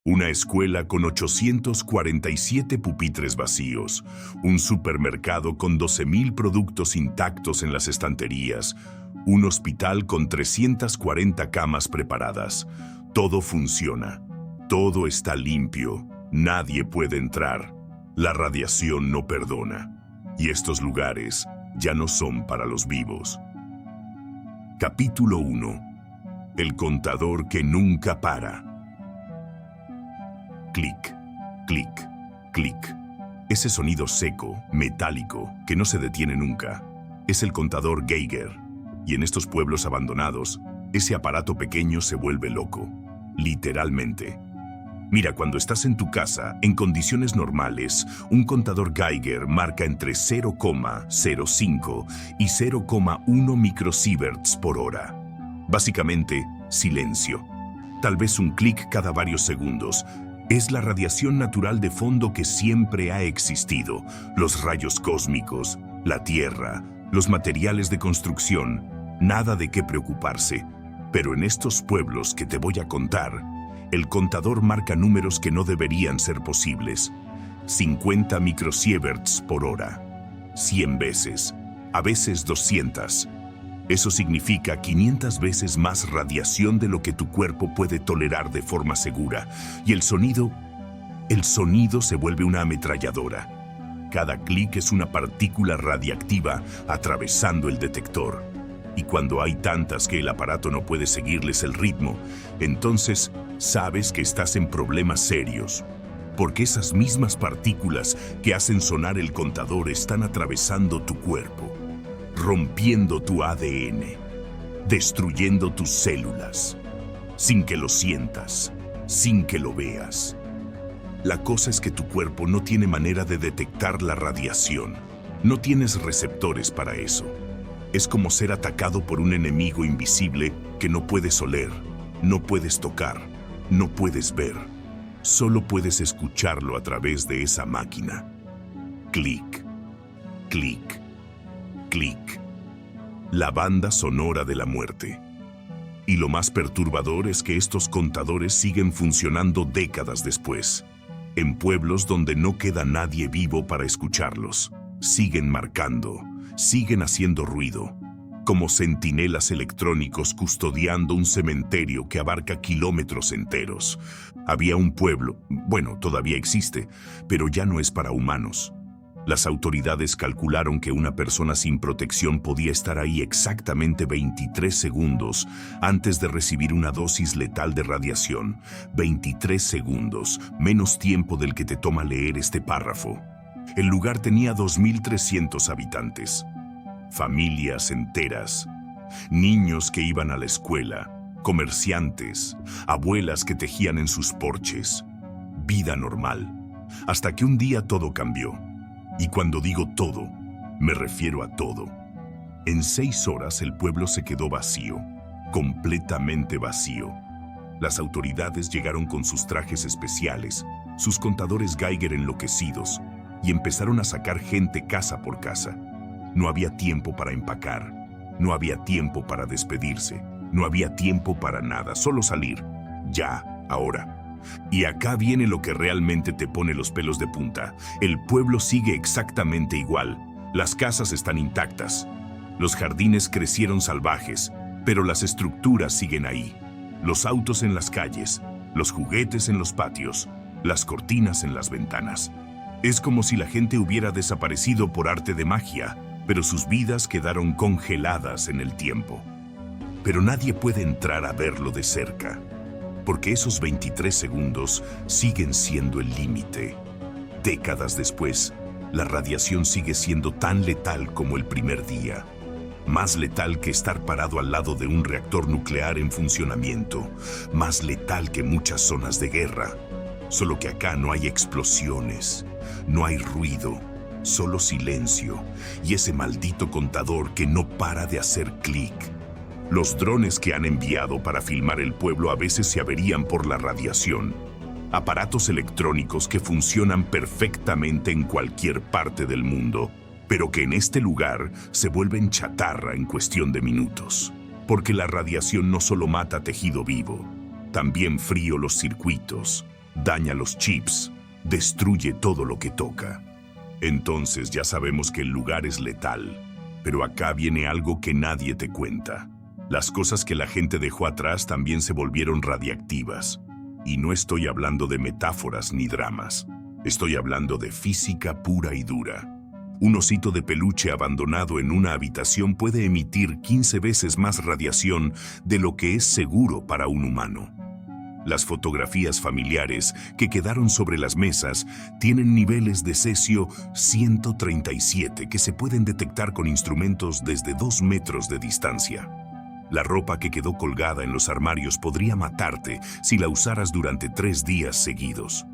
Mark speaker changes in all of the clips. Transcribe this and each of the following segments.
Speaker 1: una escuela con 847 pupitres vacíos, un supermercado con 12.000 productos intactos en las estanterías, un hospital con 340 camas preparadas. Todo funciona, todo está limpio, nadie puede entrar. La radiación no perdona, y estos lugares ya no son para los vivos. Capítulo 1. El contador que nunca para. Clic, clic, clic. Ese sonido seco, metálico, que no se detiene nunca, es el contador Geiger. Y en estos pueblos abandonados, ese aparato pequeño se vuelve loco, literalmente. Mira, cuando estás en tu casa, en condiciones normales, un contador Geiger marca entre 0,05 y 0,1 microsieverts por hora. Básicamente, silencio. Tal vez un clic cada varios segundos. Es la radiación natural de fondo que siempre ha existido. Los rayos cósmicos, la Tierra, los materiales de construcción. Nada de qué preocuparse. Pero en estos pueblos que te voy a contar, el contador marca números que no deberían ser posibles. 50 microsieverts por hora. 100 veces. A veces 200. Eso significa 500 veces más radiación de lo que tu cuerpo puede tolerar de forma segura. Y el sonido se vuelve una ametralladora. Cada clic es una partícula radiactiva atravesando el detector. Y cuando hay tantas que el aparato no puede seguirles el ritmo, entonces sabes que estás en problemas serios. Porque esas mismas partículas que hacen sonar el contador están atravesando tu cuerpo, rompiendo tu ADN, destruyendo tus células, sin que lo sientas, sin que lo veas. La cosa es que tu cuerpo no tiene manera de detectar la radiación. No tienes receptores para eso. Es como ser atacado por un enemigo invisible que no puedes oler, no puedes tocar, no puedes ver. Solo puedes escucharlo a través de esa máquina. Clic, clic, clic. La banda sonora de la muerte. Y lo más perturbador es que estos contadores siguen funcionando décadas después, en pueblos donde no queda nadie vivo para escucharlos. Siguen marcando, siguen haciendo ruido, como centinelas electrónicos custodiando un cementerio que abarca kilómetros enteros. Había un pueblo, bueno, todavía existe, pero ya no es para humanos. Las autoridades calcularon que una persona sin protección podía estar ahí exactamente 23 segundos antes de recibir una dosis letal de radiación. 23 segundos, menos tiempo del que te toma leer este párrafo. El lugar tenía 2.300 habitantes, familias enteras, niños que iban a la escuela, comerciantes, abuelas que tejían en sus porches, vida normal, hasta que un día todo cambió. Y cuando digo todo, me refiero a todo. En 6 horas el pueblo se quedó vacío, completamente vacío. Las autoridades llegaron con sus trajes especiales, sus contadores Geiger enloquecidos, y empezaron a sacar gente casa por casa. No había tiempo para empacar, no había tiempo para despedirse, no había tiempo para nada, solo salir. Ya, ahora. Y acá viene lo que realmente te pone los pelos de punta. El pueblo sigue exactamente igual. Las casas están intactas. Los jardines crecieron salvajes, pero las estructuras siguen ahí. Los autos en las calles, los juguetes en los patios, las cortinas en las ventanas. Es como si la gente hubiera desaparecido por arte de magia, pero sus vidas quedaron congeladas en el tiempo. Pero nadie puede entrar a verlo de cerca, porque esos 23 segundos siguen siendo el límite. Décadas después, la radiación sigue siendo tan letal como el primer día. Más letal que estar parado al lado de un reactor nuclear en funcionamiento. Más letal que muchas zonas de guerra. Solo que acá no hay explosiones, no hay ruido, solo silencio y ese maldito contador que no para de hacer clic. Los drones que han enviado para filmar el pueblo a veces se averían por la radiación. Aparatos electrónicos que funcionan perfectamente en cualquier parte del mundo, pero que en este lugar se vuelven chatarra en cuestión de minutos. Porque la radiación no solo mata tejido vivo, también frío los circuitos, daña los chips, destruye todo lo que toca. Entonces ya sabemos que el lugar es letal, pero acá viene algo que nadie te cuenta. Las cosas que la gente dejó atrás también se volvieron radiactivas. Y no estoy hablando de metáforas ni dramas. Estoy hablando de física pura y dura. Un osito de peluche abandonado en una habitación puede emitir 15 veces más radiación de lo que es seguro para un humano. Las fotografías familiares que quedaron sobre las mesas tienen niveles de cesio 137 que se pueden detectar con instrumentos desde 2 metros de distancia. La ropa que quedó colgada en los armarios podría matarte si la usaras durante 3 días seguidos.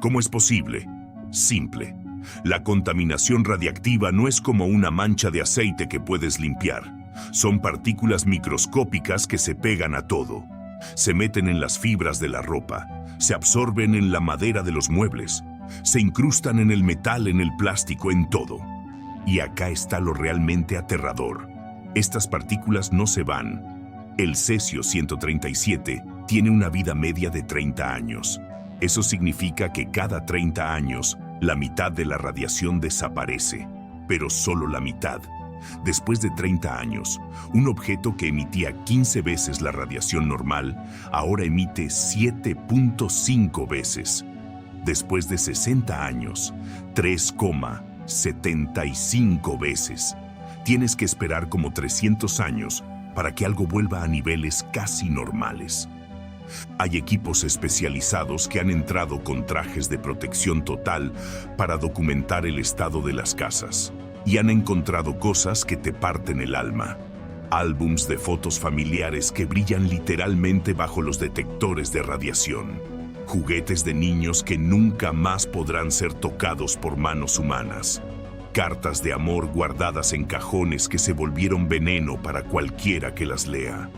Speaker 1: ¿Cómo es posible? Simple. La contaminación radiactiva no es como una mancha de aceite que puedes limpiar. Son partículas microscópicas que se pegan a todo. Se meten en las fibras de la ropa, se absorben en la madera de los muebles, se incrustan en el metal, en el plástico, en todo. Y acá está lo realmente aterrador. Estas partículas no se van. El cesio 137 tiene una vida media de 30 años. Eso significa que cada 30 años, la mitad de la radiación desaparece, pero solo la mitad. Después de 30 años, un objeto que emitía 15 veces la radiación normal, ahora emite 7.5 veces. Después de 60 años, 3,75 veces. Tienes que esperar como 300 años para que algo vuelva a niveles casi normales. Hay equipos especializados que han entrado con trajes de protección total para documentar el estado de las casas. Y han encontrado cosas que te parten el alma. Álbums de fotos familiares que brillan literalmente bajo los detectores de radiación. Juguetes de niños que nunca más podrán ser tocados por manos humanas. Cartas de amor guardadas en cajones que se volvieron veneno para cualquiera que las lea.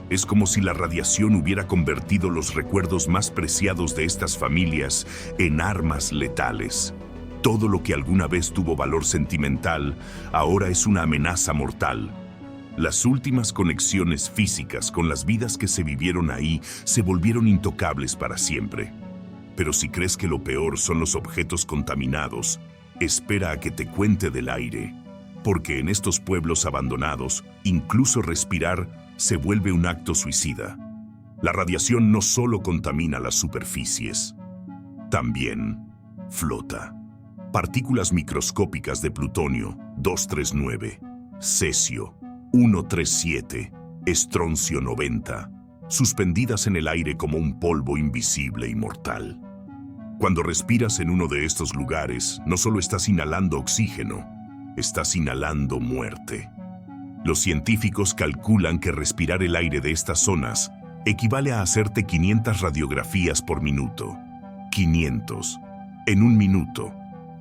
Speaker 1: Es como si la radiación hubiera convertido los recuerdos más preciados de estas familias en armas letales. Todo lo que alguna vez tuvo valor sentimental, ahora es una amenaza mortal. Las últimas conexiones físicas con las vidas que se vivieron ahí se volvieron intocables para siempre. Pero si crees que lo peor son los objetos contaminados, espera a que te cuente del aire. Porque en estos pueblos abandonados, incluso respirar se vuelve un acto suicida. La radiación no solo contamina las superficies, también flota. Partículas microscópicas de plutonio 239, cesio 137, estroncio 90, suspendidas en el aire como un polvo invisible y mortal. Cuando respiras en uno de estos lugares, no solo estás inhalando oxígeno, estás inhalando muerte. Los científicos calculan que respirar el aire de estas zonas equivale a hacerte 500 radiografías por minuto. 500. En un minuto,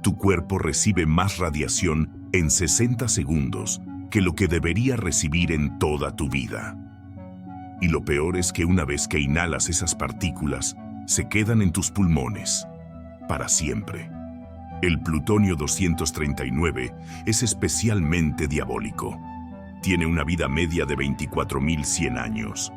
Speaker 1: tu cuerpo recibe más radiación en 60 segundos que lo que debería recibir en toda tu vida. Y lo peor es que una vez que inhalas esas partículas, se quedan en tus pulmones para siempre. El plutonio 239 es especialmente diabólico. Tiene una vida media de 24.100 años.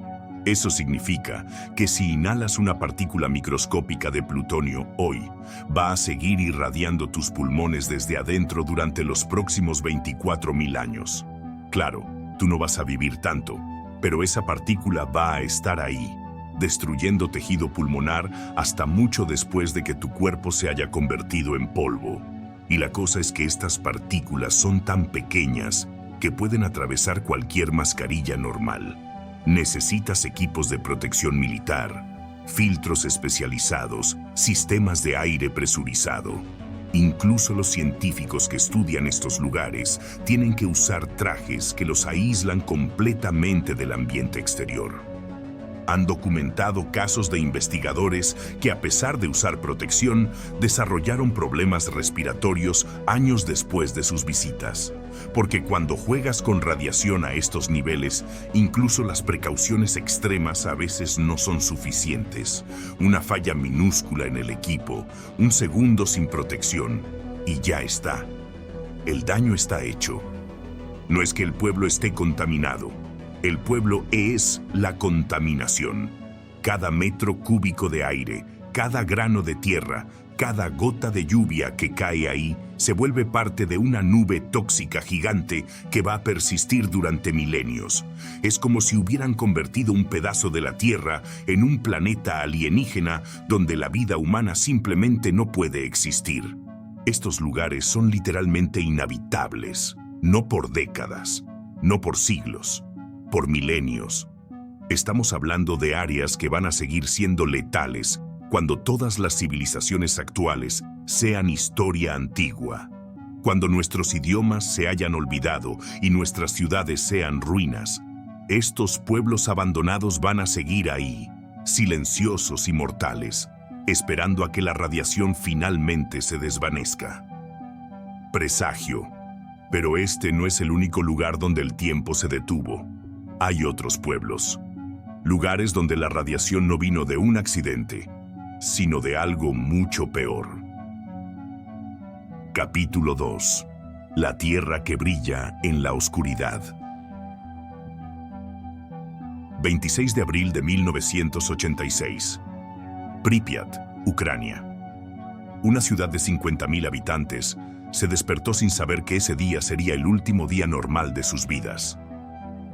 Speaker 1: Eso significa que si inhalas una partícula microscópica de plutonio hoy, va a seguir irradiando tus pulmones desde adentro durante los próximos 24.000 años. Claro, tú no vas a vivir tanto, pero esa partícula va a estar ahí, destruyendo tejido pulmonar hasta mucho después de que tu cuerpo se haya convertido en polvo. Y la cosa es que estas partículas son tan pequeñas que pueden atravesar cualquier mascarilla normal. Necesitas equipos de protección militar, filtros especializados, sistemas de aire presurizado. Incluso los científicos que estudian estos lugares tienen que usar trajes que los aíslan completamente del ambiente exterior. Han documentado casos de investigadores que, a pesar de usar protección, desarrollaron problemas respiratorios años después de sus visitas. Porque cuando juegas con radiación a estos niveles, incluso las precauciones extremas a veces no son suficientes. Una falla minúscula en el equipo, un segundo sin protección, y ya está. El daño está hecho. No es que el pueblo esté contaminado. El pueblo es la contaminación. Cada metro cúbico de aire, Cada grano de tierra, cada gota de lluvia que cae ahí, se vuelve parte de una nube tóxica gigante que va a persistir durante milenios. Es como si hubieran convertido un pedazo de la Tierra en un planeta alienígena donde la vida humana simplemente no puede existir. Estos lugares son literalmente inhabitables, no por décadas, no por siglos, por milenios. Estamos hablando de áreas que van a seguir siendo letales cuando todas las civilizaciones actuales sean historia antigua, cuando nuestros idiomas se hayan olvidado y nuestras ciudades sean ruinas. Estos pueblos abandonados van a seguir ahí, silenciosos y mortales, esperando a que la radiación finalmente se desvanezca. Presagio. Pero este no es el único lugar donde el tiempo se detuvo. Hay otros pueblos, lugares donde la radiación no vino de un accidente, sino de algo mucho peor. Capítulo 2. La tierra que brilla en la oscuridad. 26 de abril de 1986. Pripyat, Ucrania. Una ciudad de 50.000 habitantes se despertó sin saber que ese día sería el último día normal de sus vidas.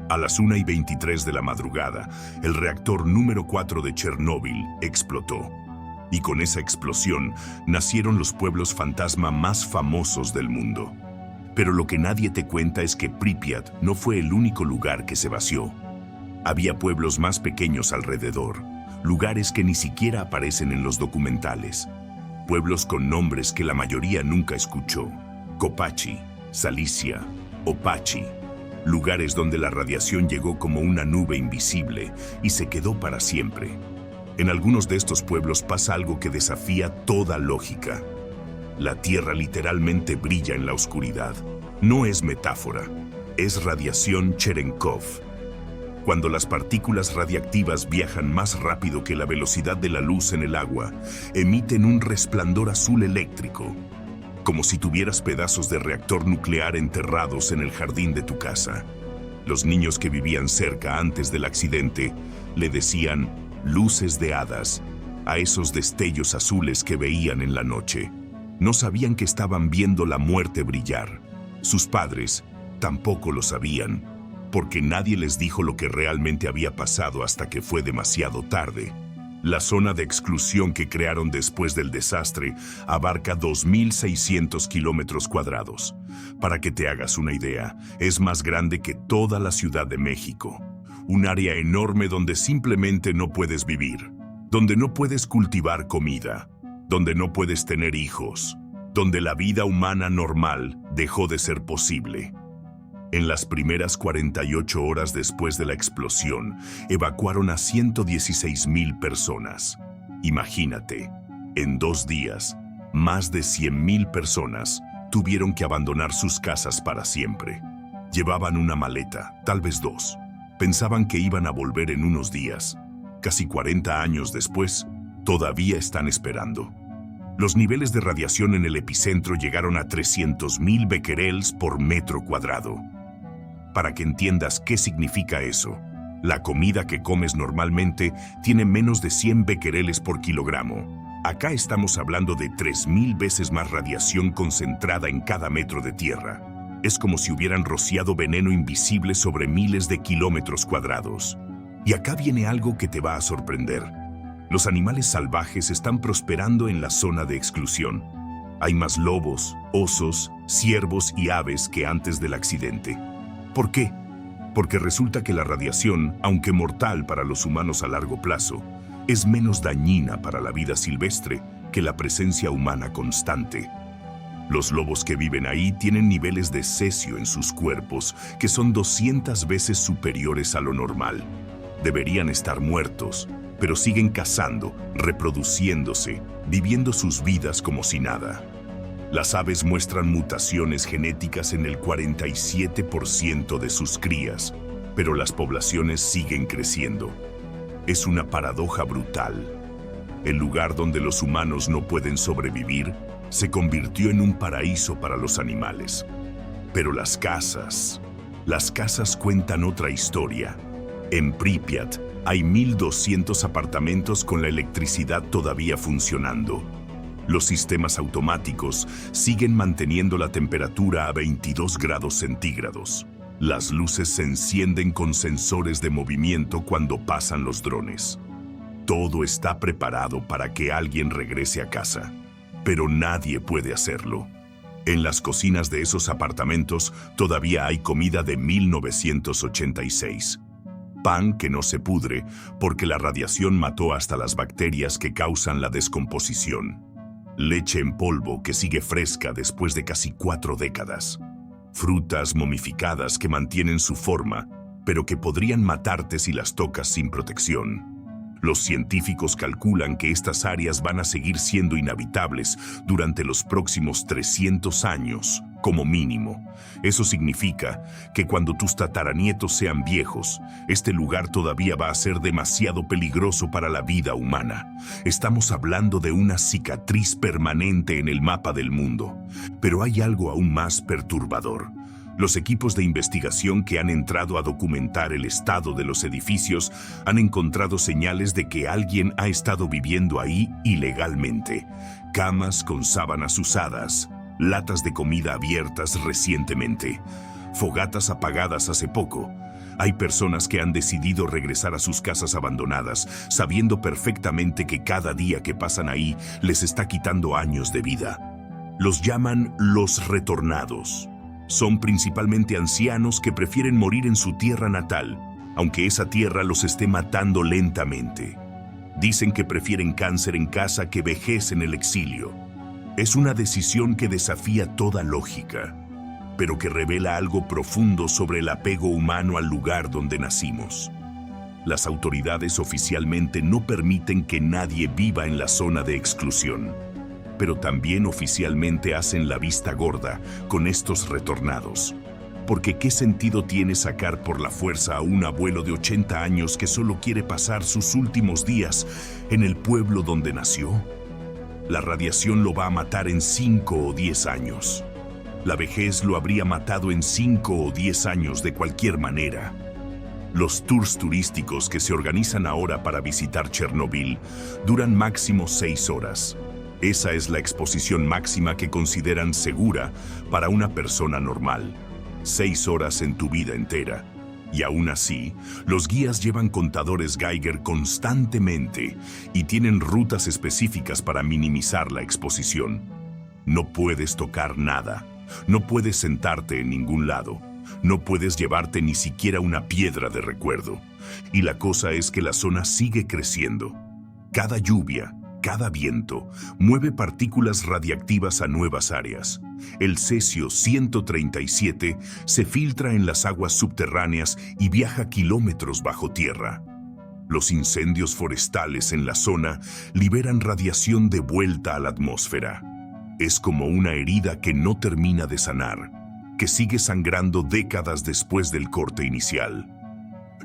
Speaker 1: A las 1:23 de la madrugada, el reactor número 4 de Chernóbil explotó. Y con esa explosión nacieron los pueblos fantasma más famosos del mundo. Pero lo que nadie te cuenta es que Pripyat no fue el único lugar que se vació. Había pueblos más pequeños alrededor, lugares que ni siquiera aparecen en los documentales. Pueblos con nombres que la mayoría nunca escuchó: Kopachi, Salicia, Opachi. Lugares donde la radiación llegó como una nube invisible y se quedó para siempre. En algunos de estos pueblos pasa algo que desafía toda lógica. La Tierra literalmente brilla en la oscuridad. No es metáfora, es radiación Cherenkov. Cuando las partículas radiactivas viajan más rápido que la velocidad de la luz en el agua, emiten un resplandor azul eléctrico, como si tuvieras pedazos de reactor nuclear enterrados en el jardín de tu casa. Los niños que vivían cerca antes del accidente le decían luces de hadas a esos destellos azules que veían en la noche. No sabían que estaban viendo la muerte brillar. Sus padres tampoco lo sabían, porque nadie les dijo lo que realmente había pasado hasta que fue demasiado tarde. La zona de exclusión que crearon después del desastre abarca 2.600 kilómetros cuadrados. Para que te hagas una idea, es más grande que toda la Ciudad de México. Un área enorme donde simplemente no puedes vivir, donde no puedes cultivar comida, donde no puedes tener hijos, donde la vida humana normal dejó de ser posible. En las primeras 48 horas después de la explosión, evacuaron a 116.000 personas. Imagínate, en 2 días, más de 100.000 personas tuvieron que abandonar sus casas para siempre. Llevaban una maleta, tal vez 2. Pensaban que iban a volver en unos días. Casi 40 años después, todavía están esperando. Los niveles de radiación en el epicentro llegaron a 300.000 becquerels por metro cuadrado. Para que entiendas qué significa eso, la comida que comes normalmente tiene menos de 100 becquereles por kilogramo. Acá estamos hablando de 3.000 veces más radiación concentrada en cada metro de tierra. Es como si hubieran rociado veneno invisible sobre miles de kilómetros cuadrados. Y acá viene algo que te va a sorprender. Los animales salvajes están prosperando en la zona de exclusión. Hay más lobos, osos, ciervos y aves que antes del accidente. ¿Por qué? Porque resulta que la radiación, aunque mortal para los humanos a largo plazo, es menos dañina para la vida silvestre que la presencia humana constante. Los lobos que viven ahí tienen niveles de cesio en sus cuerpos que son 200 veces superiores a lo normal. Deberían estar muertos, pero siguen cazando, reproduciéndose, viviendo sus vidas como si nada. Las aves muestran mutaciones genéticas en el 47% de sus crías, pero las poblaciones siguen creciendo. Es una paradoja brutal. El lugar donde los humanos no pueden sobrevivir se convirtió en un paraíso para los animales. Pero las casas cuentan otra historia. En Pripyat, Hay 1.200 apartamentos con la electricidad todavía funcionando. Los sistemas automáticos siguen manteniendo la temperatura a 22 grados centígrados. Las luces se encienden con sensores de movimiento cuando pasan los drones. Todo está preparado para que alguien regrese a casa, pero nadie puede hacerlo. En las cocinas de esos apartamentos todavía hay comida de 1986. Pan que no se pudre porque la radiación mató hasta las bacterias que causan la descomposición. Leche en polvo que sigue fresca después de casi 4 décadas. Frutas momificadas que mantienen su forma, pero que podrían matarte si las tocas sin protección. Los científicos calculan que estas áreas van a seguir siendo inhabitables durante los próximos 300 años, como mínimo. Eso significa que cuando tus tataranietos sean viejos, este lugar todavía va a ser demasiado peligroso para la vida humana. Estamos hablando de una cicatriz permanente en el mapa del mundo. Pero hay algo aún más perturbador. Los equipos de investigación que han entrado a documentar el estado de los edificios han encontrado señales de que alguien ha estado viviendo ahí ilegalmente. Camas con sábanas usadas, latas de comida abiertas recientemente, fogatas apagadas hace poco. Hay personas que han decidido regresar a sus casas abandonadas, sabiendo perfectamente que cada día que pasan ahí les está quitando años de vida. Los llaman los retornados. Son principalmente ancianos que prefieren morir en su tierra natal, aunque esa tierra los esté matando lentamente. Dicen que prefieren cáncer en casa que vejez en el exilio. Es una decisión que desafía toda lógica, pero que revela algo profundo sobre el apego humano al lugar donde nacimos. Las autoridades oficialmente no permiten que nadie viva en la zona de exclusión, pero también oficialmente hacen la vista gorda con estos retornados. Porque ¿qué sentido tiene sacar por la fuerza a un abuelo de 80 años que solo quiere pasar sus últimos días en el pueblo donde nació? La radiación lo va a matar en 5 o 10 años. La vejez lo habría matado en 5 o 10 años de cualquier manera. Los tours turísticos que se organizan ahora para visitar Chernobyl duran máximo 6 horas. Esa es la exposición máxima que consideran segura para una persona normal. 6 horas en tu vida entera. Y aún así, los guías llevan contadores Geiger constantemente y tienen rutas específicas para minimizar la exposición. No puedes tocar nada. No puedes sentarte en ningún lado. No puedes llevarte ni siquiera una piedra de recuerdo. Y la cosa es que la zona sigue creciendo. Cada lluvia, cada viento, mueve partículas radiactivas a nuevas áreas. El cesio-137 se filtra en las aguas subterráneas y viaja kilómetros bajo tierra. Los incendios forestales en la zona liberan radiación de vuelta a la atmósfera. Es como una herida que no termina de sanar, que sigue sangrando décadas después del corte inicial.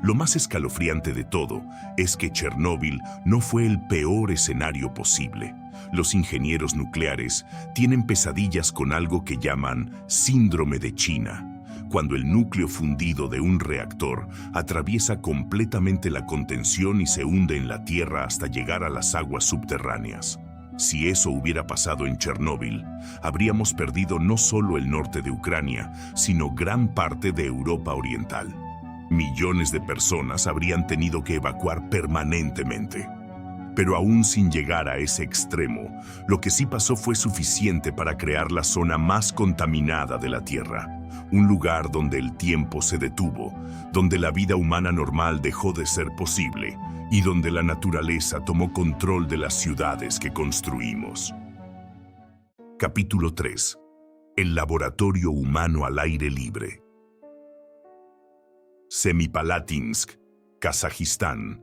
Speaker 1: Lo más escalofriante de todo es que Chernóbil no fue el peor escenario posible. Los ingenieros nucleares tienen pesadillas con algo que llaman síndrome de China, cuando el núcleo fundido de un reactor atraviesa completamente la contención y se hunde en la tierra hasta llegar a las aguas subterráneas. Si eso hubiera pasado en Chernóbil, habríamos perdido no solo el norte de Ucrania, sino gran parte de Europa Oriental. Millones de personas habrían tenido que evacuar permanentemente. Pero aún sin llegar a ese extremo, lo que sí pasó fue suficiente para crear la zona más contaminada de la Tierra. Un lugar donde el tiempo se detuvo, donde la vida humana normal dejó de ser posible y donde la naturaleza tomó control de las ciudades que construimos. Capítulo 3. El laboratorio humano al aire libre. Semipalatinsk, Kazajistán.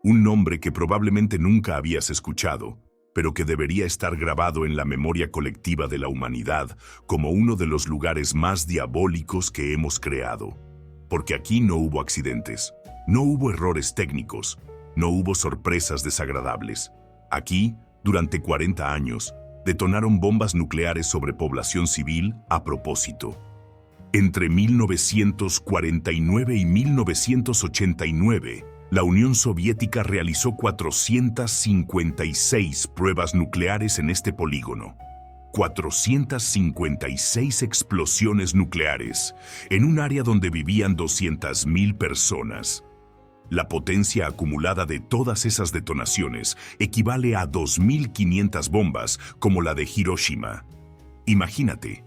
Speaker 1: Un nombre que probablemente nunca habías escuchado, pero que debería estar grabado en la memoria colectiva de la humanidad como uno de los lugares más diabólicos que hemos creado. Porque aquí no hubo accidentes, no hubo errores técnicos, no hubo sorpresas desagradables. Aquí, durante 40 años, detonaron bombas nucleares sobre población civil a propósito. Entre 1949 y 1989, La Unión Soviética realizó 456 pruebas nucleares en este polígono. 456 explosiones nucleares en un área donde vivían 200.000 personas. La potencia acumulada de todas esas detonaciones equivale a 2.500 bombas como la de Hiroshima. Imagínate,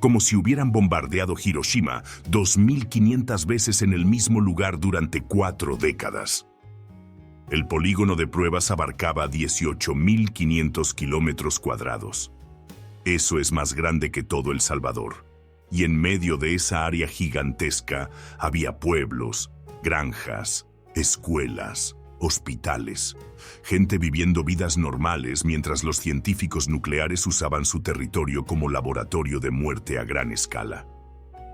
Speaker 1: como si hubieran bombardeado Hiroshima 2.500 veces en el mismo lugar durante 4 décadas. El polígono de pruebas abarcaba 18.500 kilómetros cuadrados. Eso es más grande que todo El Salvador. Y en medio de esa área gigantesca había pueblos, granjas, escuelas, hospitales, gente viviendo vidas normales mientras los científicos nucleares usaban su territorio como laboratorio de muerte a gran escala.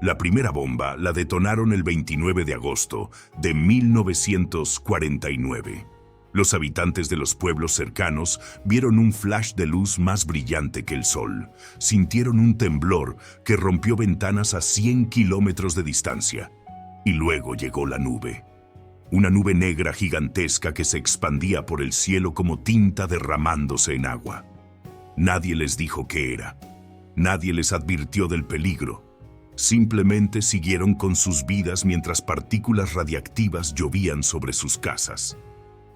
Speaker 1: La primera bomba la detonaron el 29 de agosto de 1949. Los habitantes de los pueblos cercanos vieron un flash de luz más brillante que el sol. Sintieron un temblor que rompió ventanas a 100 kilómetros de distancia. Y luego llegó la nube. Una nube negra gigantesca que se expandía por el cielo como tinta derramándose en agua. Nadie les dijo qué era. Nadie les advirtió del peligro. Simplemente siguieron con sus vidas mientras partículas radiactivas llovían sobre sus casas.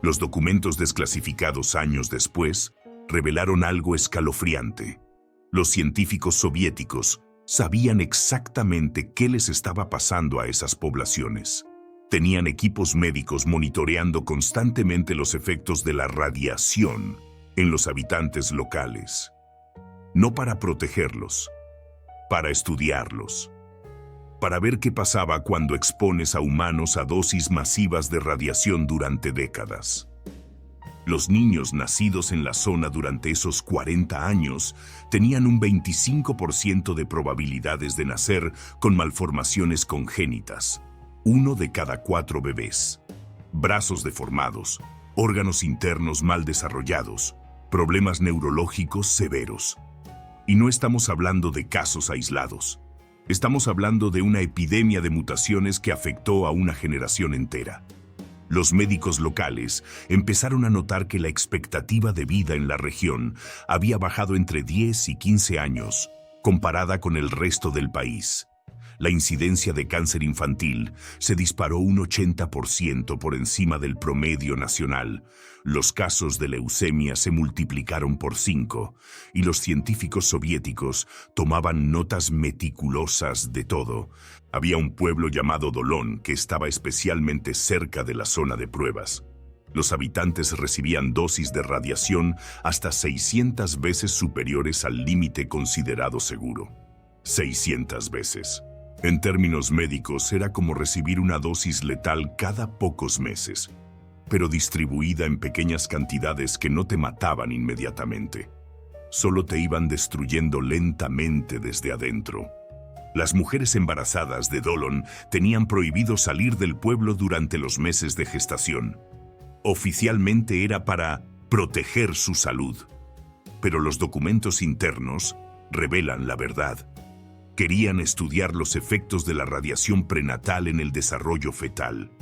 Speaker 1: Los documentos desclasificados años después revelaron algo escalofriante. Los científicos soviéticos sabían exactamente qué les estaba pasando a esas poblaciones. Tenían equipos médicos monitoreando constantemente los efectos de la radiación en los habitantes locales. No para protegerlos, para estudiarlos. Para ver qué pasaba cuando expones a humanos a dosis masivas de radiación durante décadas. Los niños nacidos en la zona durante esos 40 años tenían un 25% de probabilidades de nacer con malformaciones congénitas. 1 de cada 4 bebés. Brazos deformados, órganos internos mal desarrollados, problemas neurológicos severos. Y no estamos hablando de casos aislados. Estamos hablando de una epidemia de mutaciones que afectó a una generación entera. Los médicos locales empezaron a notar que la expectativa de vida en la región había bajado entre 10 y 15 años, comparada con el resto del país. La incidencia de cáncer infantil se disparó un 80% por encima del promedio nacional. Los casos de leucemia se multiplicaron por 5 y los científicos soviéticos tomaban notas meticulosas de todo. Había un pueblo llamado Dolón que estaba especialmente cerca de la zona de pruebas. Los habitantes recibían dosis de radiación hasta 600 veces superiores al límite considerado seguro. 600 veces. En términos médicos, era como recibir una dosis letal cada pocos meses, pero distribuida en pequeñas cantidades que no te mataban inmediatamente. Solo te iban destruyendo lentamente desde adentro. Las mujeres embarazadas de Dolón tenían prohibido salir del pueblo durante los meses de gestación. Oficialmente era para proteger su salud, pero los documentos internos revelan la verdad. Querían estudiar los efectos de la radiación prenatal en el desarrollo fetal.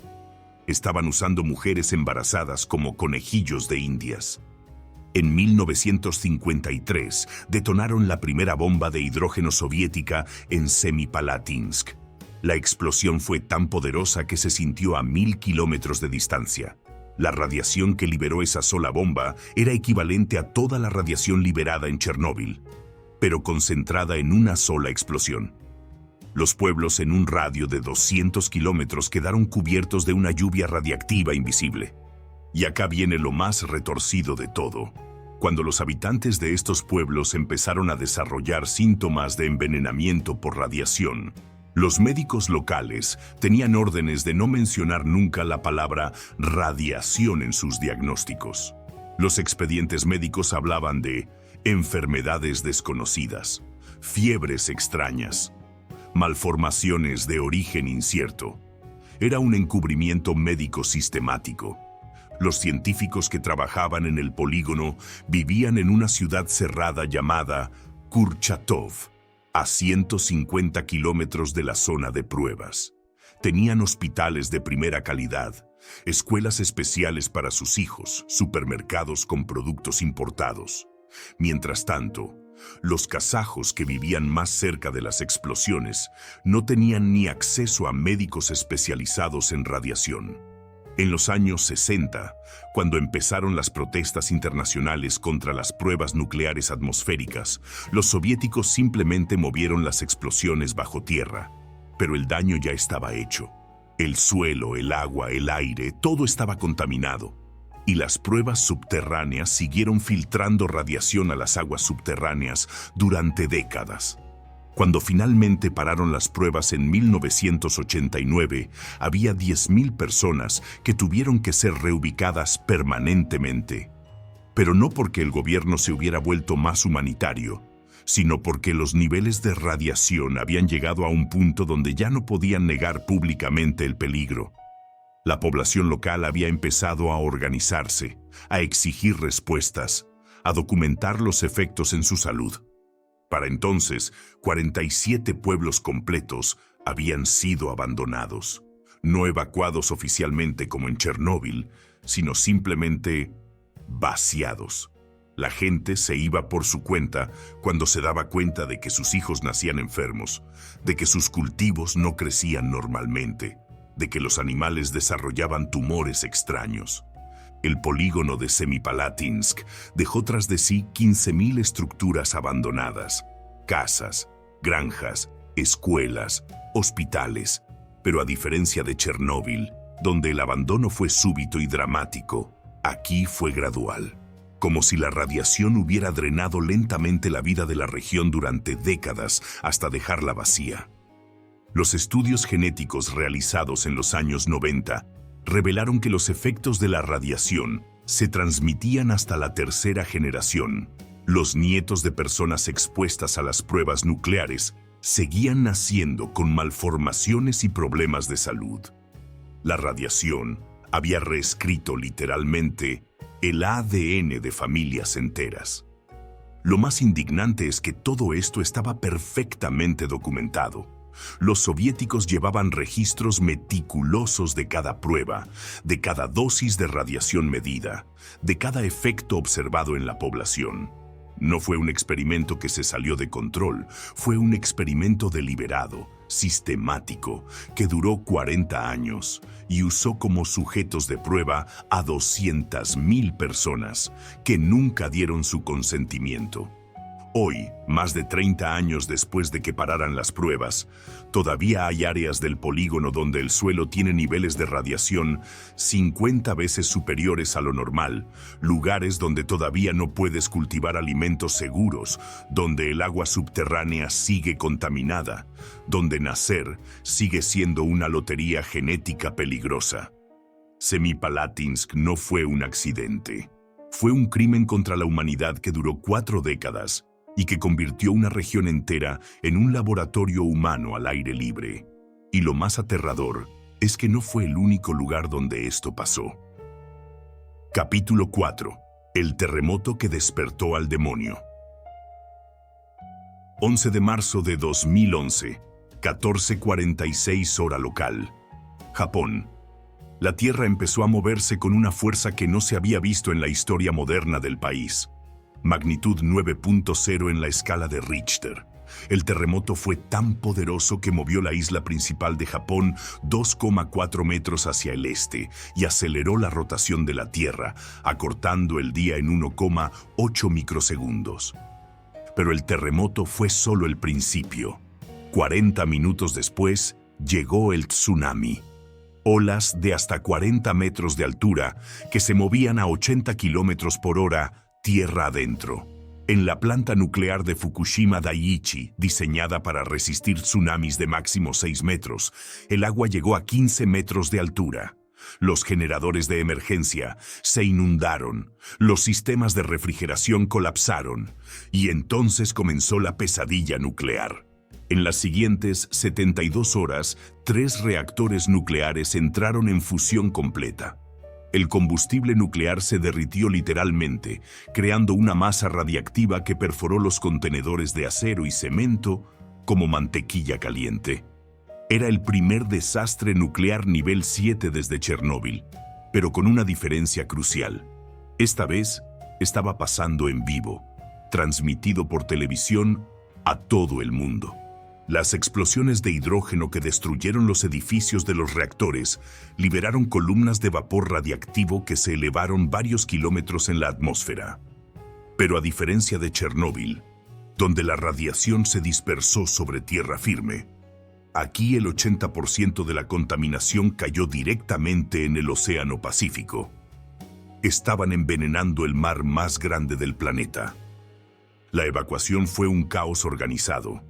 Speaker 1: Estaban usando mujeres embarazadas como conejillos de indias. En 1953 detonaron la primera bomba de hidrógeno soviética en Semipalatinsk. La explosión fue tan poderosa que se sintió a 1.000 kilómetros de distancia. La radiación que liberó esa sola bomba era equivalente a toda la radiación liberada en Chernóbil, pero concentrada en una sola explosión. Los pueblos en un radio de 200 kilómetros quedaron cubiertos de una lluvia radiactiva invisible. Y acá viene lo más retorcido de todo. Cuando los habitantes de estos pueblos empezaron a desarrollar síntomas de envenenamiento por radiación, los médicos locales tenían órdenes de no mencionar nunca la palabra radiación en sus diagnósticos. Los expedientes médicos hablaban de enfermedades desconocidas, fiebres extrañas, malformaciones de origen incierto. Era un encubrimiento médico sistemático. Los científicos que trabajaban en el polígono vivían en una ciudad cerrada llamada Kurchatov, a 150 kilómetros de la zona de pruebas. Tenían hospitales de primera calidad, escuelas especiales para sus hijos, supermercados con productos importados. Mientras tanto, los kazajos que vivían más cerca de las explosiones no tenían ni acceso a médicos especializados en radiación. En los años 60, cuando empezaron las protestas internacionales contra las pruebas nucleares atmosféricas, los soviéticos simplemente movieron las explosiones bajo tierra. Pero el daño ya estaba hecho. El suelo, el agua, el aire, todo estaba contaminado. Y las pruebas subterráneas siguieron filtrando radiación a las aguas subterráneas durante décadas. Cuando finalmente pararon las pruebas en 1989, había 10.000 personas que tuvieron que ser reubicadas permanentemente. Pero no porque el gobierno se hubiera vuelto más humanitario, sino porque los niveles de radiación habían llegado a un punto donde ya no podían negar públicamente el peligro. La población local había empezado a organizarse, a exigir respuestas, a documentar los efectos en su salud. Para entonces, 47 pueblos completos habían sido abandonados, no evacuados oficialmente como en Chernóbil, sino simplemente vaciados. La gente se iba por su cuenta cuando se daba cuenta de que sus hijos nacían enfermos, de que sus cultivos no crecían normalmente, de que los animales desarrollaban tumores extraños. El polígono de Semipalatinsk dejó tras de sí 15.000 estructuras abandonadas, casas, granjas, escuelas, hospitales. Pero a diferencia de Chernóbil, donde el abandono fue súbito y dramático, aquí fue gradual, como si la radiación hubiera drenado lentamente la vida de la región durante décadas hasta dejarla vacía. Los estudios genéticos realizados en los años 90 revelaron que los efectos de la radiación se transmitían hasta la tercera generación. Los nietos de personas expuestas a las pruebas nucleares seguían naciendo con malformaciones y problemas de salud. La radiación había reescrito literalmente el ADN de familias enteras. Lo más indignante es que todo esto estaba perfectamente documentado. Los soviéticos llevaban registros meticulosos de cada prueba, de cada dosis de radiación medida, de cada efecto observado en la población. No fue un experimento que se salió de control, fue un experimento deliberado, sistemático, que duró 40 años y usó como sujetos de prueba a 200.000 personas que nunca dieron su consentimiento. Hoy, más de 30 años después de que pararan las pruebas, todavía hay áreas del polígono donde el suelo tiene niveles de radiación 50 veces superiores a lo normal, lugares donde todavía no puedes cultivar alimentos seguros, donde el agua subterránea sigue contaminada, donde nacer sigue siendo una lotería genética peligrosa. Semipalatinsk no fue un accidente. Fue un crimen contra la humanidad que duró 4 décadas, y que convirtió una región entera en un laboratorio humano al aire libre. Y lo más aterrador es que no fue el único lugar donde esto pasó. Capítulo 4. El terremoto que despertó al demonio. 11 de marzo de 2011, 14:46 hora local. Japón. La Tierra empezó a moverse con una fuerza que no se había visto en la historia moderna del país. Magnitud 9.0 en la escala de Richter. El terremoto fue tan poderoso que movió la isla principal de Japón 2,4 metros hacia el este y aceleró la rotación de la Tierra, acortando el día en 1,8 microsegundos. Pero el terremoto fue solo el principio. 40 minutos después, llegó el tsunami. Olas de hasta 40 metros de altura que se movían a 80 kilómetros por hora tierra adentro. En la planta nuclear de Fukushima Daiichi, diseñada para resistir tsunamis de máximo 6 metros, el agua llegó a 15 metros de altura. Los generadores de emergencia se inundaron, los sistemas de refrigeración colapsaron, y entonces comenzó la pesadilla nuclear. En las siguientes 72 horas, 3 reactores nucleares entraron en fusión completa. El combustible nuclear se derritió literalmente, creando una masa radiactiva que perforó los contenedores de acero y cemento como mantequilla caliente. Era el primer desastre nuclear nivel 7 desde Chernóbil, pero con una diferencia crucial. Esta vez estaba pasando en vivo, transmitido por televisión a todo el mundo. Las explosiones de hidrógeno que destruyeron los edificios de los reactores liberaron columnas de vapor radiactivo que se elevaron varios kilómetros en la atmósfera. Pero a diferencia de Chernóbil, donde la radiación se dispersó sobre tierra firme, aquí el 80% de la contaminación cayó directamente en el Océano Pacífico. Estaban envenenando el mar más grande del planeta. La evacuación fue un caos organizado.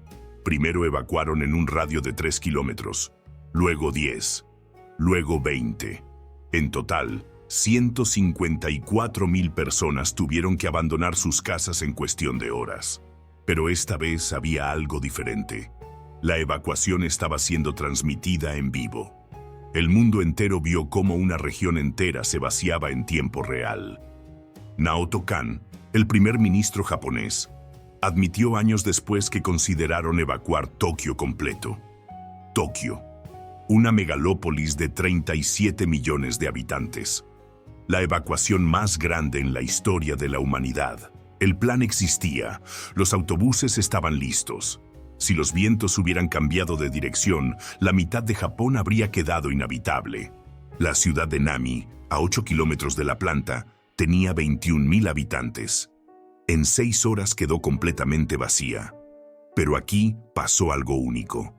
Speaker 1: Primero evacuaron en un radio de 3 kilómetros, luego 10, luego 20. En total, 154.000 personas tuvieron que abandonar sus casas en cuestión de horas. Pero esta vez había algo diferente. La evacuación estaba siendo transmitida en vivo. El mundo entero vio cómo una región entera se vaciaba en tiempo real. Naoto Kan, el primer ministro japonés, admitió años después que consideraron evacuar Tokio completo. Tokio, una megalópolis de 37 millones de habitantes. La evacuación más grande en la historia de la humanidad. El plan existía, los autobuses estaban listos. Si los vientos hubieran cambiado de dirección, la mitad de Japón habría quedado inhabitable. La ciudad de Nami, a 8 kilómetros de la planta, tenía 21.000 habitantes. En 6 horas quedó completamente vacía. Pero aquí pasó algo único.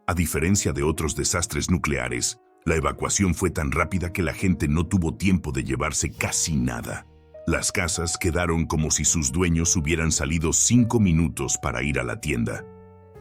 Speaker 1: A diferencia de otros desastres nucleares, la evacuación fue tan rápida que la gente no tuvo tiempo de llevarse casi nada. Las casas quedaron como si sus dueños hubieran salido 5 minutos para ir a la tienda.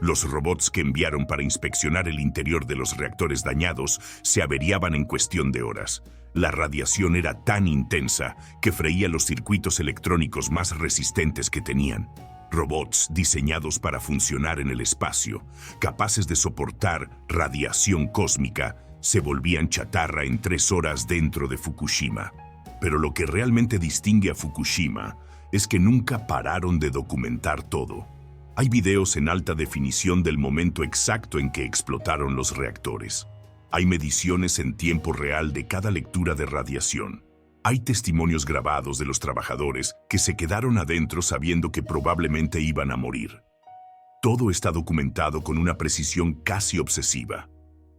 Speaker 1: Los robots que enviaron para inspeccionar el interior de los reactores dañados se averiaban en cuestión de horas. La radiación era tan intensa que freía los circuitos electrónicos más resistentes que tenían. Robots diseñados para funcionar en el espacio, capaces de soportar radiación cósmica, se volvían chatarra en 3 horas dentro de Fukushima. Pero lo que realmente distingue a Fukushima es que nunca pararon de documentar todo. Hay videos en alta definición del momento exacto en que explotaron los reactores. Hay mediciones en tiempo real de cada lectura de radiación. Hay testimonios grabados de los trabajadores que se quedaron adentro sabiendo que probablemente iban a morir. Todo está documentado con una precisión casi obsesiva.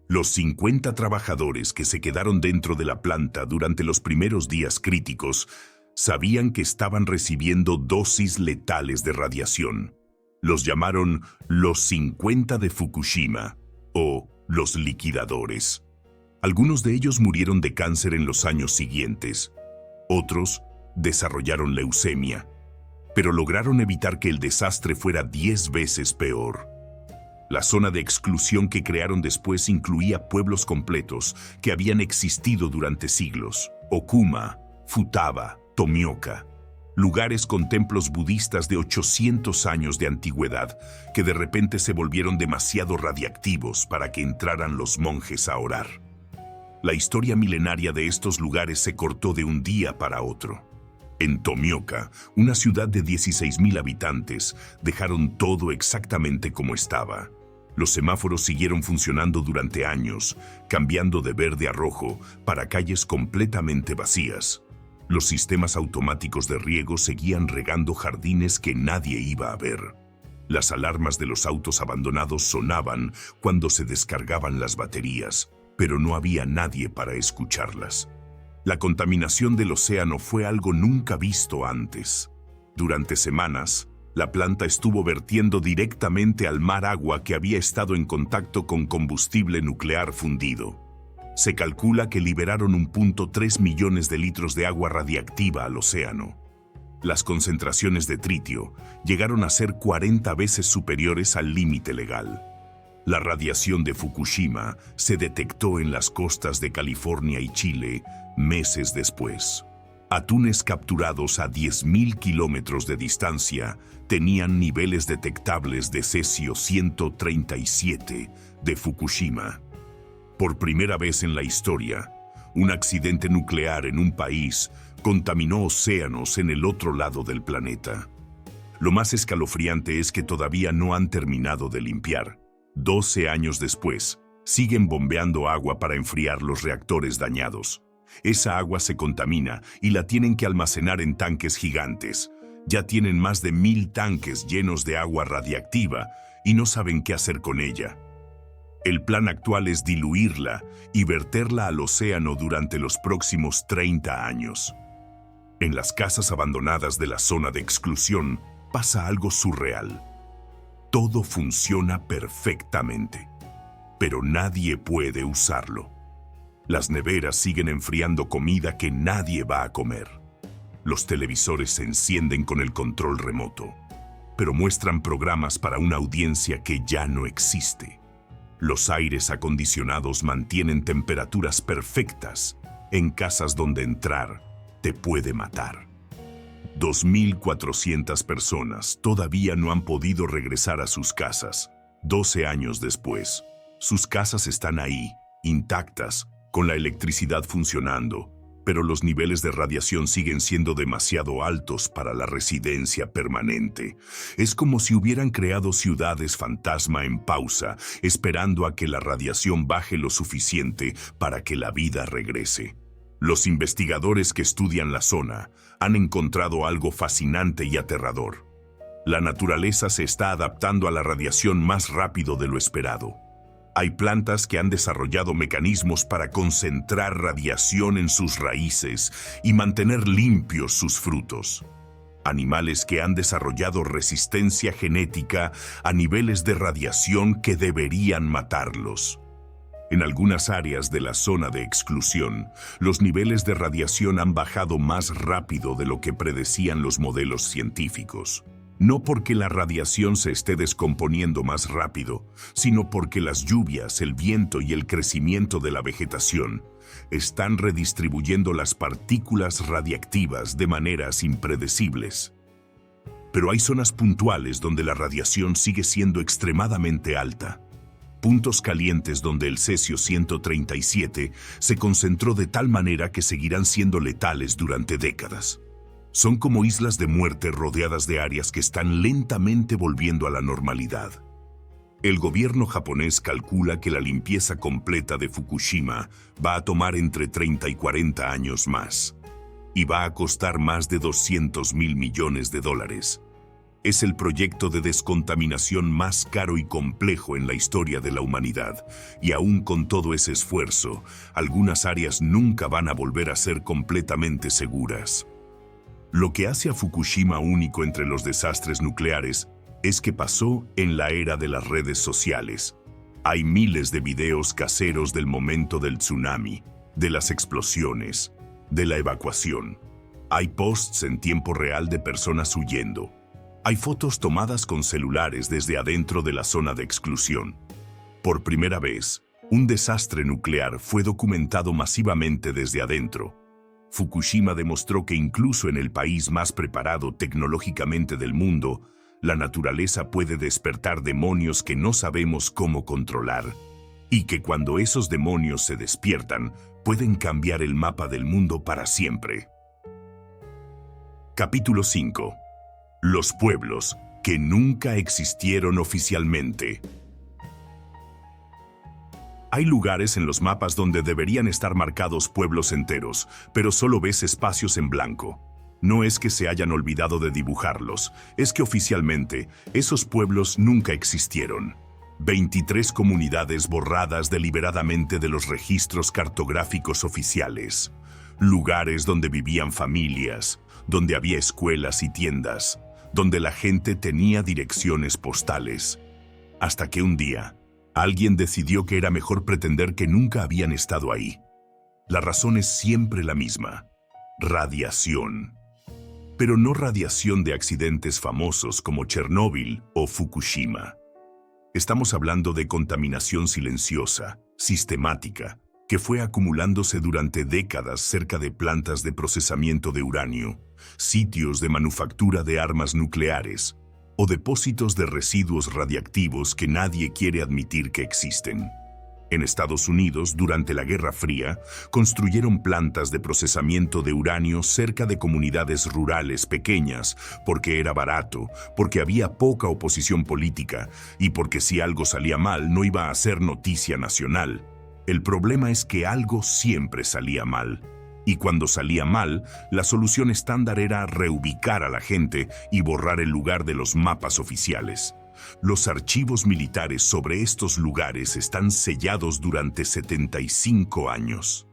Speaker 1: Los 50 trabajadores que se quedaron dentro de la planta durante los primeros días críticos sabían que estaban recibiendo dosis letales de radiación. Los llamaron los 50 de Fukushima o los liquidadores. Algunos de ellos murieron de cáncer en los años siguientes. Otros desarrollaron leucemia, pero lograron evitar que el desastre fuera 10 veces peor. La zona de exclusión que crearon después incluía pueblos completos que habían existido durante siglos. Okuma, Futaba, Tomioka. Lugares con templos budistas de 800 años de antigüedad que de repente se volvieron demasiado radiactivos para que entraran los monjes a orar. La historia milenaria de estos lugares se cortó de un día para otro. En Tomioka, una ciudad de 16.000 habitantes, dejaron todo exactamente como estaba. Los semáforos siguieron funcionando durante años, cambiando de verde a rojo para calles completamente vacías. Los sistemas automáticos de riego seguían regando jardines que nadie iba a ver. Las alarmas de los autos abandonados sonaban cuando se descargaban las baterías, pero no había nadie para escucharlas. La contaminación del océano fue algo nunca visto antes. Durante semanas, la planta estuvo vertiendo directamente al mar agua que había estado en contacto con combustible nuclear fundido. Se calcula que liberaron 1.3 millones de litros de agua radiactiva al océano. Las concentraciones de tritio llegaron a ser 40 veces superiores al límite legal. La radiación de Fukushima se detectó en las costas de California y Chile meses después. Atunes capturados a 10.000 kilómetros de distancia tenían niveles detectables de cesio 137 de Fukushima. Por primera vez en la historia, un accidente nuclear en un país contaminó océanos en el otro lado del planeta. Lo más escalofriante es que todavía no han terminado de limpiar. 12 años después, Siguen bombeando agua para enfriar los reactores dañados. Esa agua se contamina y la tienen que almacenar en tanques gigantes. Ya tienen más de 1000 tanques llenos de agua radiactiva y no saben qué hacer con ella. El plan actual es diluirla y verterla al océano durante los próximos 30 años. En las casas abandonadas de la zona de exclusión pasa algo surreal. Todo funciona perfectamente, pero nadie puede usarlo. Las neveras siguen enfriando comida que nadie va a comer. Los televisores se encienden con el control remoto, pero muestran programas para una audiencia que ya no existe. Los aires acondicionados mantienen temperaturas perfectas en casas donde entrar te puede matar. 2.400 personas todavía no han podido regresar a sus casas. 12 años después, sus casas están ahí, intactas, con la electricidad funcionando, pero los niveles de radiación siguen siendo demasiado altos para la residencia permanente. Es como si hubieran creado ciudades fantasma en pausa, esperando a que la radiación baje lo suficiente para que la vida regrese. Los investigadores que estudian la zona han encontrado algo fascinante y aterrador. La naturaleza se está adaptando a la radiación más rápido de lo esperado. Hay plantas que han desarrollado mecanismos para concentrar radiación en sus raíces y mantener limpios sus frutos. Animales que han desarrollado resistencia genética a niveles de radiación que deberían matarlos. En algunas áreas de la zona de exclusión, los niveles de radiación han bajado más rápido de lo que predecían los modelos científicos. No porque la radiación se esté descomponiendo más rápido, sino porque las lluvias, el viento y el crecimiento de la vegetación están redistribuyendo las partículas radiactivas de maneras impredecibles. Pero hay zonas puntuales donde la radiación sigue siendo extremadamente alta. Puntos calientes donde el cesio-137 se concentró de tal manera que seguirán siendo letales durante décadas. Son como islas de muerte rodeadas de áreas que están lentamente volviendo a la normalidad. El gobierno japonés calcula que la limpieza completa de Fukushima va a tomar entre 30 y 40 años más, y va a costar más de $200.000 millones. Es el proyecto de descontaminación más caro y complejo en la historia de la humanidad, y aún con todo ese esfuerzo, algunas áreas nunca van a volver a ser completamente seguras. Lo que hace a Fukushima único entre los desastres nucleares es que pasó en la era de las redes sociales. Hay miles de videos caseros del momento del tsunami, de las explosiones, de la evacuación. Hay posts en tiempo real de personas huyendo. Hay fotos tomadas con celulares desde adentro de la zona de exclusión. Por primera vez, un desastre nuclear fue documentado masivamente desde adentro. Fukushima demostró que incluso en el país más preparado tecnológicamente del mundo, la naturaleza puede despertar demonios que no sabemos cómo controlar, y que cuando esos demonios se despiertan, pueden cambiar el mapa del mundo para siempre. Capítulo 5. Los pueblos que nunca existieron oficialmente. Hay lugares en los mapas donde deberían estar marcados pueblos enteros, pero solo ves espacios en blanco. No es que se hayan olvidado de dibujarlos, es que oficialmente esos pueblos nunca existieron. 23 comunidades borradas deliberadamente de los registros cartográficos oficiales. Lugares donde vivían familias, donde había escuelas y tiendas, donde la gente tenía direcciones postales. Hasta que un día, alguien decidió que era mejor pretender que nunca habían estado ahí. La razón es siempre la misma: radiación. Pero no radiación de accidentes famosos como Chernóbil o Fukushima. Estamos hablando de contaminación silenciosa, sistemática, que fue acumulándose durante décadas cerca de plantas de procesamiento de uranio, sitios de manufactura de armas nucleares o depósitos de residuos radiactivos que nadie quiere admitir que existen. En Estados Unidos, durante la Guerra Fría, construyeron plantas de procesamiento de uranio cerca de comunidades rurales pequeñas porque era barato, porque había poca oposición política y porque si algo salía mal no iba a ser noticia nacional. El problema es que algo siempre salía mal. Y cuando salía mal, la solución estándar era reubicar a la gente y borrar el lugar de los mapas oficiales. Los archivos militares sobre estos lugares están sellados durante 75 años.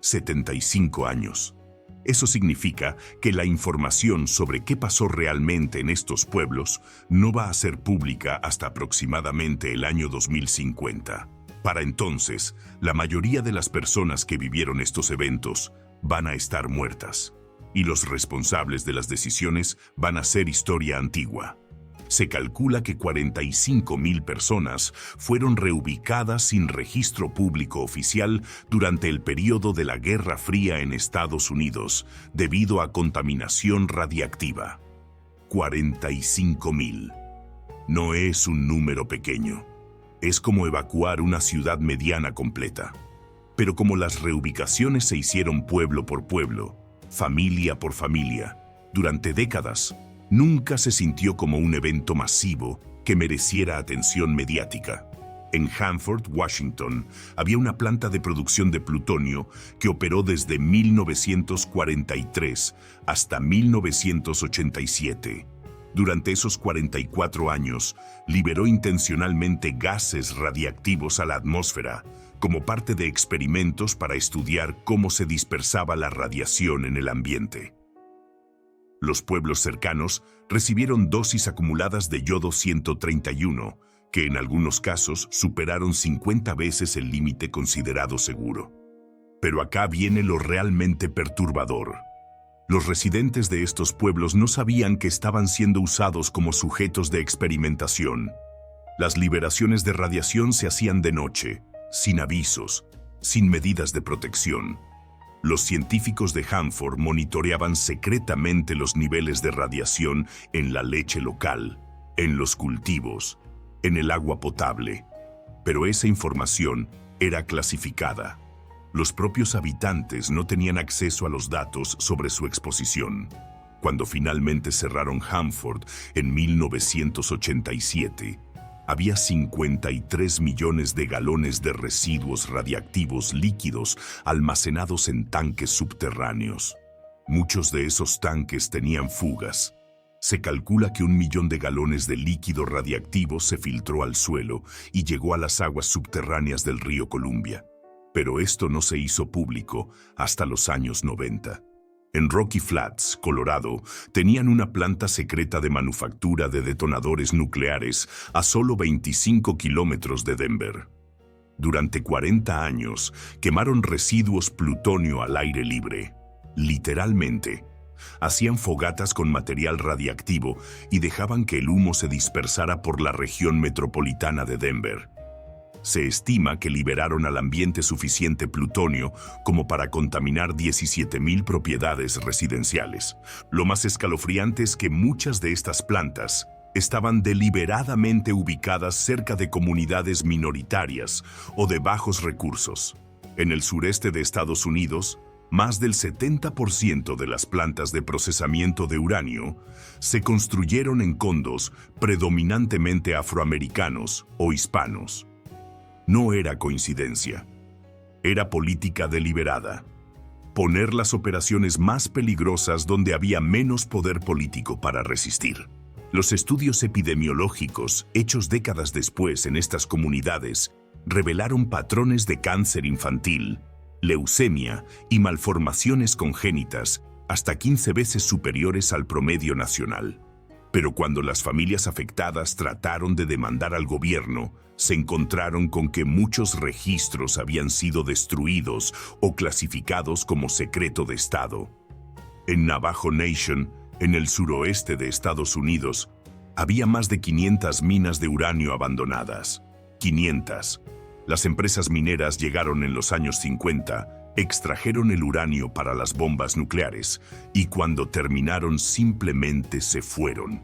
Speaker 1: 75 años. Eso significa que la información sobre qué pasó realmente en estos pueblos no va a ser pública hasta aproximadamente el año 2050. Para entonces, la mayoría de las personas que vivieron estos eventos van a estar muertas, y los responsables de las decisiones van a ser historia antigua. Se calcula que 45,000 personas fueron reubicadas sin registro público oficial durante el periodo de la Guerra Fría en Estados Unidos, debido a contaminación radiactiva. 45,000. No es un número pequeño. Es como evacuar una ciudad mediana completa. Pero como las reubicaciones se hicieron pueblo por pueblo, familia por familia, durante décadas, nunca se sintió como un evento masivo que mereciera atención mediática. En Hanford, Washington, había una planta de producción de plutonio que operó desde 1943 hasta 1987. Durante esos 44 años, liberó intencionalmente gases radiactivos a la atmósfera como parte de experimentos para estudiar cómo se dispersaba la radiación en el ambiente. Los pueblos cercanos recibieron dosis acumuladas de yodo 131, que en algunos casos superaron 50 veces el límite considerado seguro. Pero acá viene lo realmente perturbador. Los residentes de estos pueblos no sabían que estaban siendo usados como sujetos de experimentación. Las liberaciones de radiación se hacían de noche, sin avisos, sin medidas de protección. Los científicos de Hanford monitoreaban secretamente los niveles de radiación en la leche local, en los cultivos, en el agua potable. Pero esa información era clasificada. Los propios habitantes no tenían acceso a los datos sobre su exposición. Cuando finalmente cerraron Hanford en 1987, había 53 millones de galones de residuos radiactivos líquidos almacenados en tanques subterráneos. Muchos de esos tanques tenían fugas. Se calcula que 1 millón de galones de líquido radiactivo se filtró al suelo y llegó a las aguas subterráneas del río Columbia. Pero esto no se hizo público hasta los años 90. En Rocky Flats, Colorado, tenían una planta secreta de manufactura de detonadores nucleares a solo 25 kilómetros de Denver. Durante 40 años, quemaron residuos plutonio al aire libre. Literalmente. Hacían fogatas con material radiactivo y dejaban que el humo se dispersara por la región metropolitana de Denver. Se estima que liberaron al ambiente suficiente plutonio como para contaminar 17,000 propiedades residenciales. Lo más escalofriante es que muchas de estas plantas estaban deliberadamente ubicadas cerca de comunidades minoritarias o de bajos recursos. En el sureste de Estados Unidos, más del 70% de las plantas de procesamiento de uranio se construyeron en condos predominantemente afroamericanos o hispanos. No era coincidencia. Era política deliberada. Poner las operaciones más peligrosas donde había menos poder político para resistir. Los estudios epidemiológicos, hechos décadas después en estas comunidades, revelaron patrones de cáncer infantil, leucemia y malformaciones congénitas hasta 15 veces superiores al promedio nacional. Pero cuando las familias afectadas trataron de demandar al gobierno, se encontraron con que muchos registros habían sido destruidos o clasificados como secreto de Estado. En Navajo Nation, en el suroeste de Estados Unidos, había más de 500 minas de uranio abandonadas. 500. Las empresas mineras llegaron en los años 50, extrajeron el uranio para las bombas nucleares y cuando terminaron simplemente se fueron.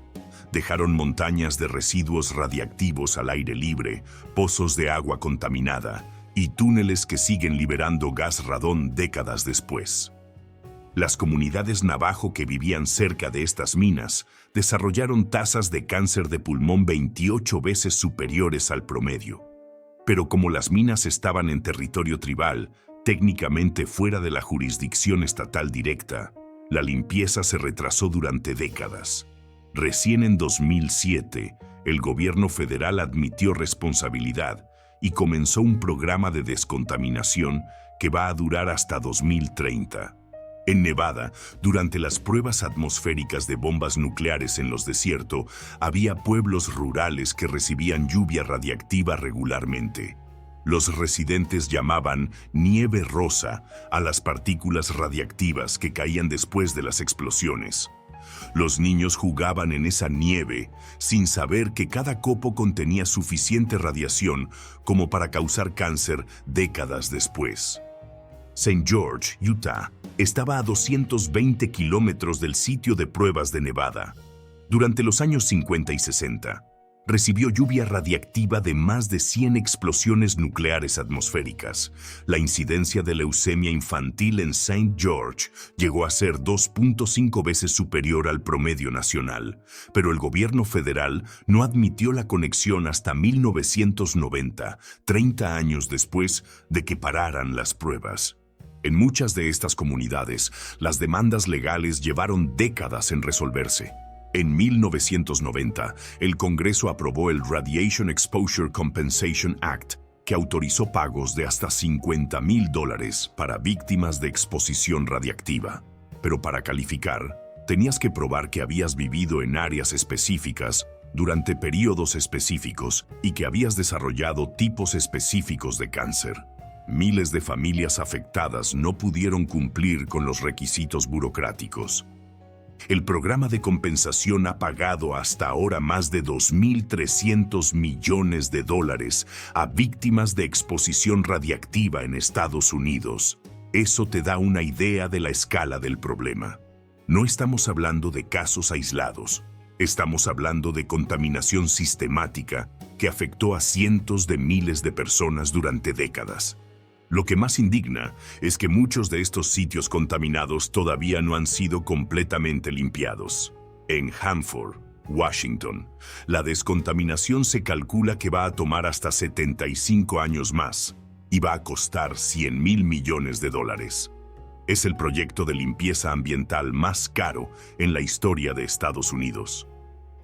Speaker 1: Dejaron montañas de residuos radiactivos al aire libre, pozos de agua contaminada y túneles que siguen liberando gas radón décadas después. Las comunidades navajo que vivían cerca de estas minas desarrollaron tasas de cáncer de pulmón 28 veces superiores al promedio. Pero como las minas estaban en territorio tribal, técnicamente fuera de la jurisdicción estatal directa, la limpieza se retrasó durante décadas. Recién en 2007, el gobierno federal admitió responsabilidad y comenzó un programa de descontaminación que va a durar hasta 2030. En Nevada, durante las pruebas atmosféricas de bombas nucleares en los desiertos, había pueblos rurales que recibían lluvia radiactiva regularmente. Los residentes llamaban nieve rosa a las partículas radiactivas que caían después de las explosiones. Los niños jugaban en esa nieve sin saber que cada copo contenía suficiente radiación como para causar cáncer décadas después. St. George, Utah, estaba a 220 kilómetros del sitio de pruebas de Nevada. Durante los años 50 y 60, recibió lluvia radiactiva de más de 100 explosiones nucleares atmosféricas. La incidencia de leucemia infantil en St. George llegó a ser 2.5 veces superior al promedio nacional, pero el gobierno federal no admitió la conexión hasta 1990, 30 años después de que pararan las pruebas. En muchas de estas comunidades, las demandas legales llevaron décadas en resolverse. En 1990, el Congreso aprobó el Radiation Exposure Compensation Act, que autorizó pagos de hasta $50,000 para víctimas de exposición radiactiva. Pero para calificar, tenías que probar que habías vivido en áreas específicas durante periodos específicos y que habías desarrollado tipos específicos de cáncer. Miles de familias afectadas no pudieron cumplir con los requisitos burocráticos. El programa de compensación ha pagado hasta ahora más de $2.300 millones a víctimas de exposición radiactiva en Estados Unidos. Eso te da una idea de la escala del problema. No estamos hablando de casos aislados. Estamos hablando de contaminación sistemática que afectó a cientos de miles de personas durante décadas. Lo que más indigna es que muchos de estos sitios contaminados todavía no han sido completamente limpiados. En Hanford, Washington, la descontaminación se calcula que va a tomar hasta 75 años más y va a costar $100,000 millones. Es el proyecto de limpieza ambiental más caro en la historia de Estados Unidos.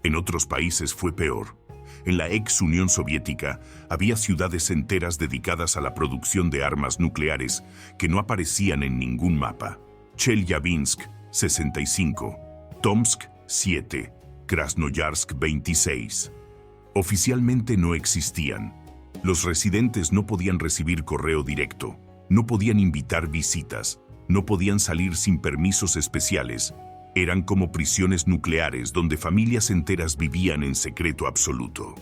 Speaker 1: En otros países fue peor. En la ex Unión Soviética había ciudades enteras dedicadas a la producción de armas nucleares que no aparecían en ningún mapa. Chelyabinsk, 65, Tomsk, 7, Krasnoyarsk, 26. Oficialmente no existían. Los residentes no podían recibir correo directo, no podían invitar visitas, no podían salir sin permisos especiales. Eran como prisiones nucleares donde familias enteras vivían en secreto absoluto.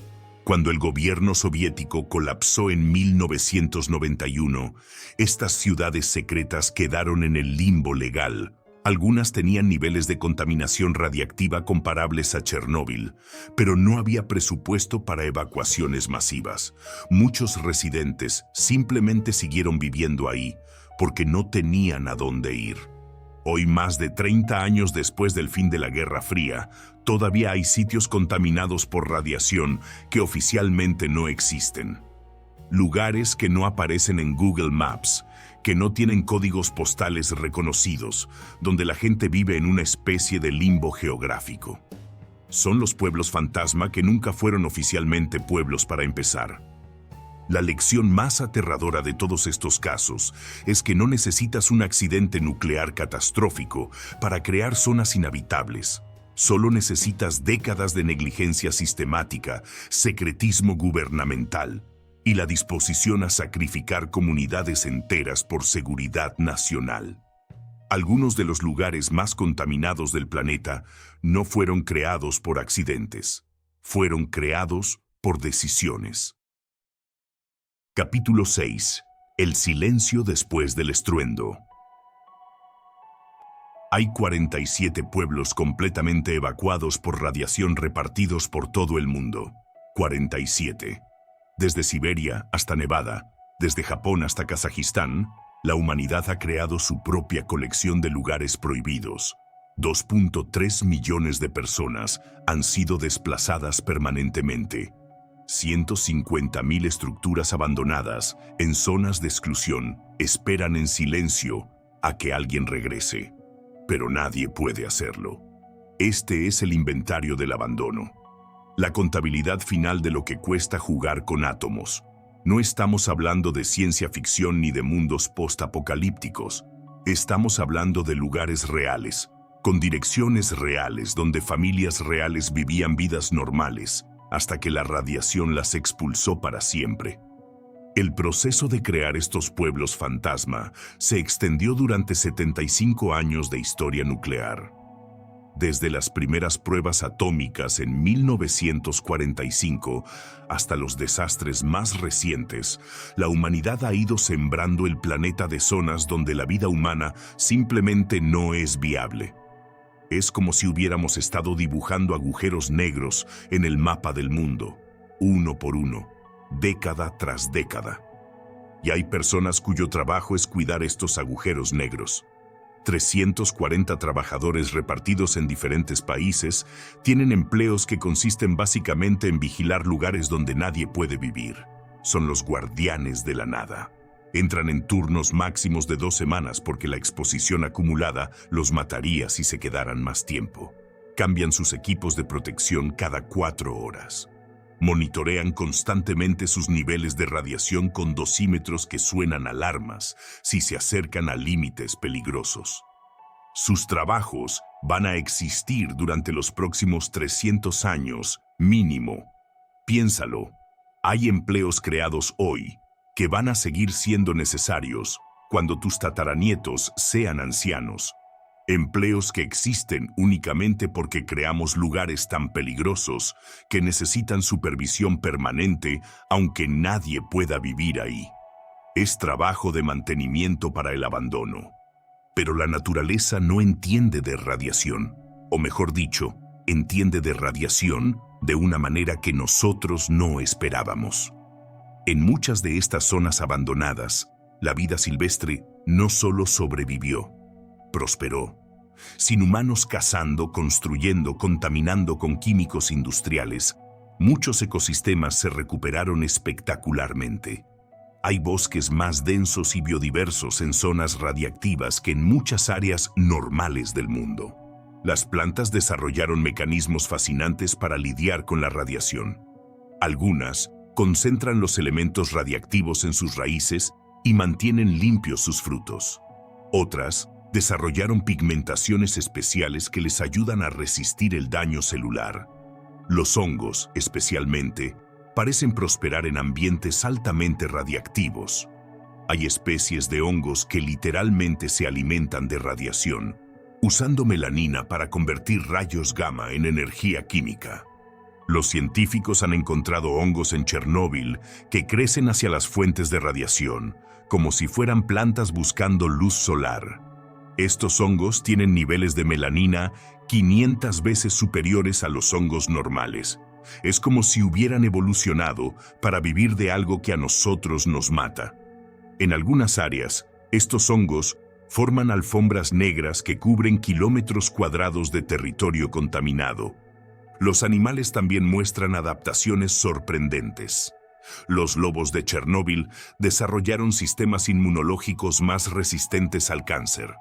Speaker 1: Cuando el gobierno soviético colapsó en 1991, estas ciudades secretas quedaron en el limbo legal. Algunas tenían niveles de contaminación radiactiva comparables a Chernóbil, pero no había presupuesto para evacuaciones masivas. Muchos residentes simplemente siguieron viviendo ahí porque no tenían a dónde ir. Hoy, más de 30 años después del fin de la Guerra Fría, todavía hay sitios contaminados por radiación que oficialmente no existen. Lugares que no aparecen en Google Maps, que no tienen códigos postales reconocidos, donde la gente vive en una especie de limbo geográfico. Son los pueblos fantasma que nunca fueron oficialmente pueblos para empezar. La lección más aterradora de todos estos casos es que no necesitas un accidente nuclear catastrófico para crear zonas inhabitables. Solo necesitas décadas de negligencia sistemática, secretismo gubernamental y la disposición a sacrificar comunidades enteras por seguridad nacional. Algunos de los lugares más contaminados del planeta no fueron creados por accidentes, fueron creados por decisiones. Capítulo 6. El silencio después del estruendo. Hay 47 pueblos completamente evacuados por radiación repartidos por todo el mundo. 47. Desde Siberia hasta Nevada, desde Japón hasta Kazajistán, la humanidad ha creado su propia colección de lugares prohibidos. 2.3 millones de personas han sido desplazadas permanentemente. 150.000 estructuras abandonadas en zonas de exclusión esperan en silencio a que alguien regrese. Pero nadie puede hacerlo. Este es el inventario del abandono. La contabilidad final de lo que cuesta jugar con átomos. No estamos hablando de ciencia ficción ni de mundos post-apocalípticos. Estamos hablando de lugares reales, con direcciones reales donde familias reales vivían vidas normales, hasta que la radiación las expulsó para siempre. El proceso de crear estos pueblos fantasma se extendió durante 75 años de historia nuclear. Desde las primeras pruebas atómicas en 1945 hasta los desastres más recientes, la humanidad ha ido sembrando el planeta de zonas donde la vida humana simplemente no es viable. Es como si hubiéramos estado dibujando agujeros negros en el mapa del mundo, uno por uno, década tras década. Y hay personas cuyo trabajo es cuidar estos agujeros negros. 340 trabajadores repartidos en diferentes países tienen empleos que consisten básicamente en vigilar lugares donde nadie puede vivir. Son los guardianes de la nada. Entran en turnos máximos de 2 semanas porque la exposición acumulada los mataría si se quedaran más tiempo. Cambian sus equipos de protección cada 4 horas. Monitorean constantemente sus niveles de radiación con dosímetros que suenan alarmas si se acercan a límites peligrosos. Sus trabajos van a existir durante los próximos 300 años, mínimo. Piénsalo, hay empleos creados hoy que van a seguir siendo necesarios cuando tus tataranietos sean ancianos. Empleos que existen únicamente porque creamos lugares tan peligrosos que necesitan supervisión permanente aunque nadie pueda vivir ahí. Es trabajo de mantenimiento para el abandono. Pero la naturaleza no entiende de radiación, o mejor dicho, entiende de radiación de una manera que nosotros no esperábamos. En muchas de estas zonas abandonadas, la vida silvestre no solo sobrevivió, prosperó. Sin humanos cazando, construyendo, contaminando con químicos industriales, muchos ecosistemas se recuperaron espectacularmente. Hay bosques más densos y biodiversos en zonas radiactivas que en muchas áreas normales del mundo. Las plantas desarrollaron mecanismos fascinantes para lidiar con la radiación. Algunas concentran los elementos radiactivos en sus raíces y mantienen limpios sus frutos. Otras desarrollaron pigmentaciones especiales que les ayudan a resistir el daño celular. Los hongos, especialmente, parecen prosperar en ambientes altamente radiactivos. Hay especies de hongos que literalmente se alimentan de radiación, usando melanina para convertir rayos gamma en energía química. Los científicos han encontrado hongos en Chernóbil que crecen hacia las fuentes de radiación, como si fueran plantas buscando luz solar. Estos hongos tienen niveles de melanina 500 veces superiores a los hongos normales. Es como si hubieran evolucionado para vivir de algo que a nosotros nos mata. En algunas áreas, estos hongos forman alfombras negras que cubren kilómetros cuadrados de territorio contaminado. Los animales también muestran adaptaciones sorprendentes. Los lobos de Chernóbil desarrollaron sistemas inmunológicos más resistentes al cáncer.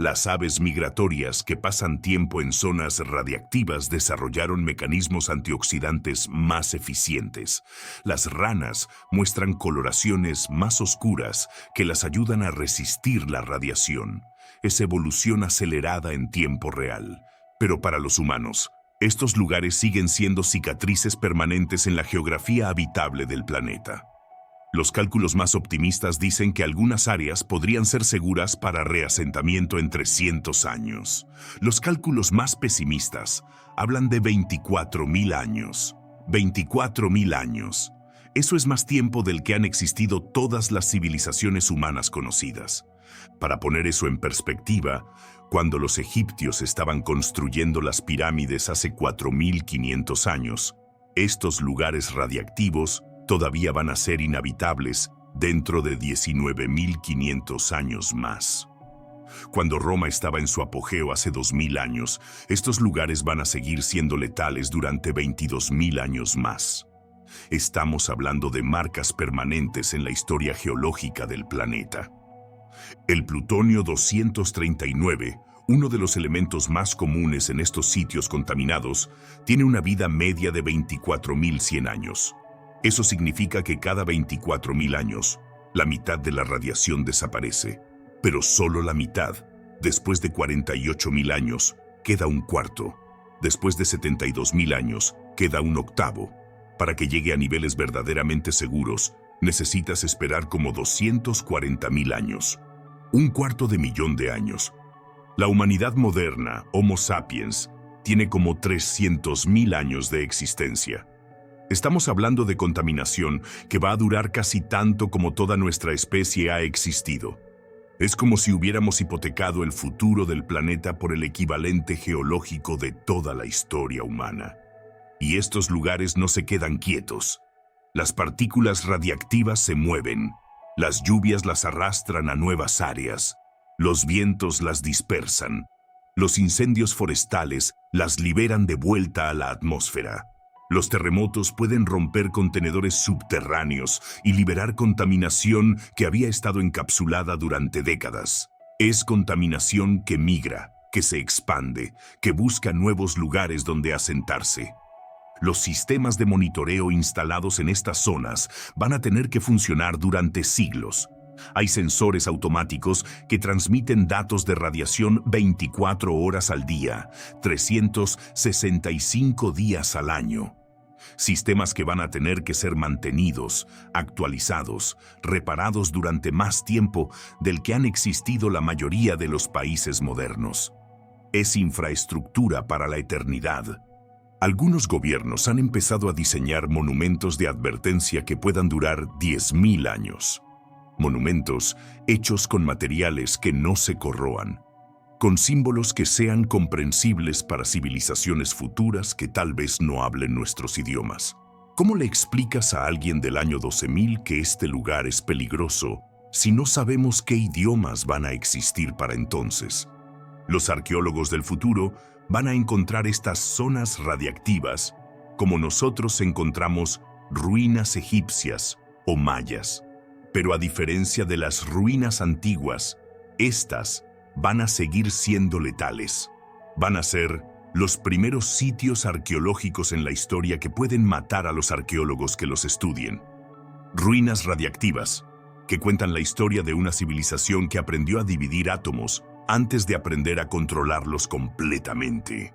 Speaker 1: Las aves migratorias que pasan tiempo en zonas radiactivas desarrollaron mecanismos antioxidantes más eficientes. Las ranas muestran coloraciones más oscuras que las ayudan a resistir la radiación. Es evolución acelerada en tiempo real. Pero para los humanos, estos lugares siguen siendo cicatrices permanentes en la geografía habitable del planeta. Los cálculos más optimistas dicen que algunas áreas podrían ser seguras para reasentamiento en 300 años. Los cálculos más pesimistas hablan de 24.000 años. 24.000 años. Eso es más tiempo del que han existido todas las civilizaciones humanas conocidas. Para poner eso en perspectiva, Cuando los egipcios estaban construyendo las pirámides hace 4500 años, estos lugares radiactivos todavía van a ser inhabitables dentro de 19.500 años más. Cuando Roma estaba en su apogeo hace 2000 años, estos lugares van a seguir siendo letales durante 22.000 años más. Estamos hablando de marcas permanentes en la historia geológica del planeta. El plutonio 239, uno de los elementos más comunes en estos sitios contaminados, tiene una vida media de 24.100 años. Eso significa que cada 24.000 años, la mitad de la radiación desaparece. Pero solo la mitad. Después de 48.000 años, queda un cuarto. Después de 72.000 años, queda un octavo. Para que llegue a niveles verdaderamente seguros, necesitas esperar como 240.000 años. Un cuarto de millón de años. La humanidad moderna, Homo sapiens, tiene como 300.000 años de existencia. Estamos hablando de contaminación que va a durar casi tanto como toda nuestra especie ha existido. Es como si hubiéramos hipotecado el futuro del planeta por el equivalente geológico de toda la historia humana. Y estos lugares no se quedan quietos. Las partículas radiactivas se mueven. Las lluvias las arrastran a nuevas áreas. Los vientos las dispersan. Los incendios forestales las liberan de vuelta a la atmósfera. Los terremotos pueden romper contenedores subterráneos y liberar contaminación que había estado encapsulada durante décadas. Es contaminación que migra, que se expande, que busca nuevos lugares donde asentarse. Los sistemas de monitoreo instalados en estas zonas van a tener que funcionar durante siglos. Hay sensores automáticos que transmiten datos de radiación 24 horas al día, 365 días al año. Sistemas que van a tener que ser mantenidos, actualizados, reparados durante más tiempo del que han existido la mayoría de los países modernos. Es infraestructura para la eternidad. Algunos gobiernos han empezado a diseñar monumentos de advertencia que puedan durar 10.000 años. Monumentos hechos con materiales que no se corroan, con símbolos que sean comprensibles para civilizaciones futuras que tal vez no hablen nuestros idiomas. ¿Cómo le explicas a alguien del año 12.000 que este lugar es peligroso si no sabemos qué idiomas van a existir para entonces? Los arqueólogos del futuro van a encontrar estas zonas radiactivas como nosotros encontramos ruinas egipcias o mayas. Pero a diferencia de las ruinas antiguas, estas van a seguir siendo letales. Van a ser los primeros sitios arqueológicos en la historia que pueden matar a los arqueólogos que los estudien. Ruinas radiactivas, que cuentan la historia de una civilización que aprendió a dividir átomos antes de aprender a controlarlos completamente.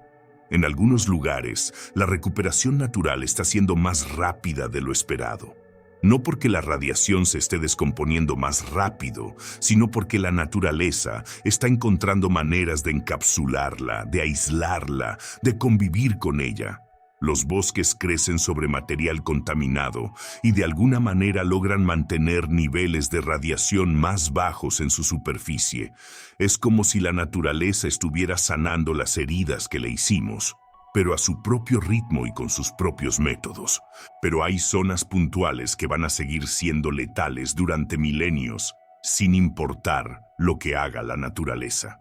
Speaker 1: En algunos lugares, la recuperación natural está siendo más rápida de lo esperado. No porque la radiación se esté descomponiendo más rápido, sino porque la naturaleza está encontrando maneras de encapsularla, de aislarla, de convivir con ella. Los bosques crecen sobre material contaminado y de alguna manera logran mantener niveles de radiación más bajos en su superficie. Es como si la naturaleza estuviera sanando las heridas que le hicimos, pero a su propio ritmo y con sus propios métodos. Pero hay zonas puntuales que van a seguir siendo letales durante milenios, sin importar lo que haga la naturaleza.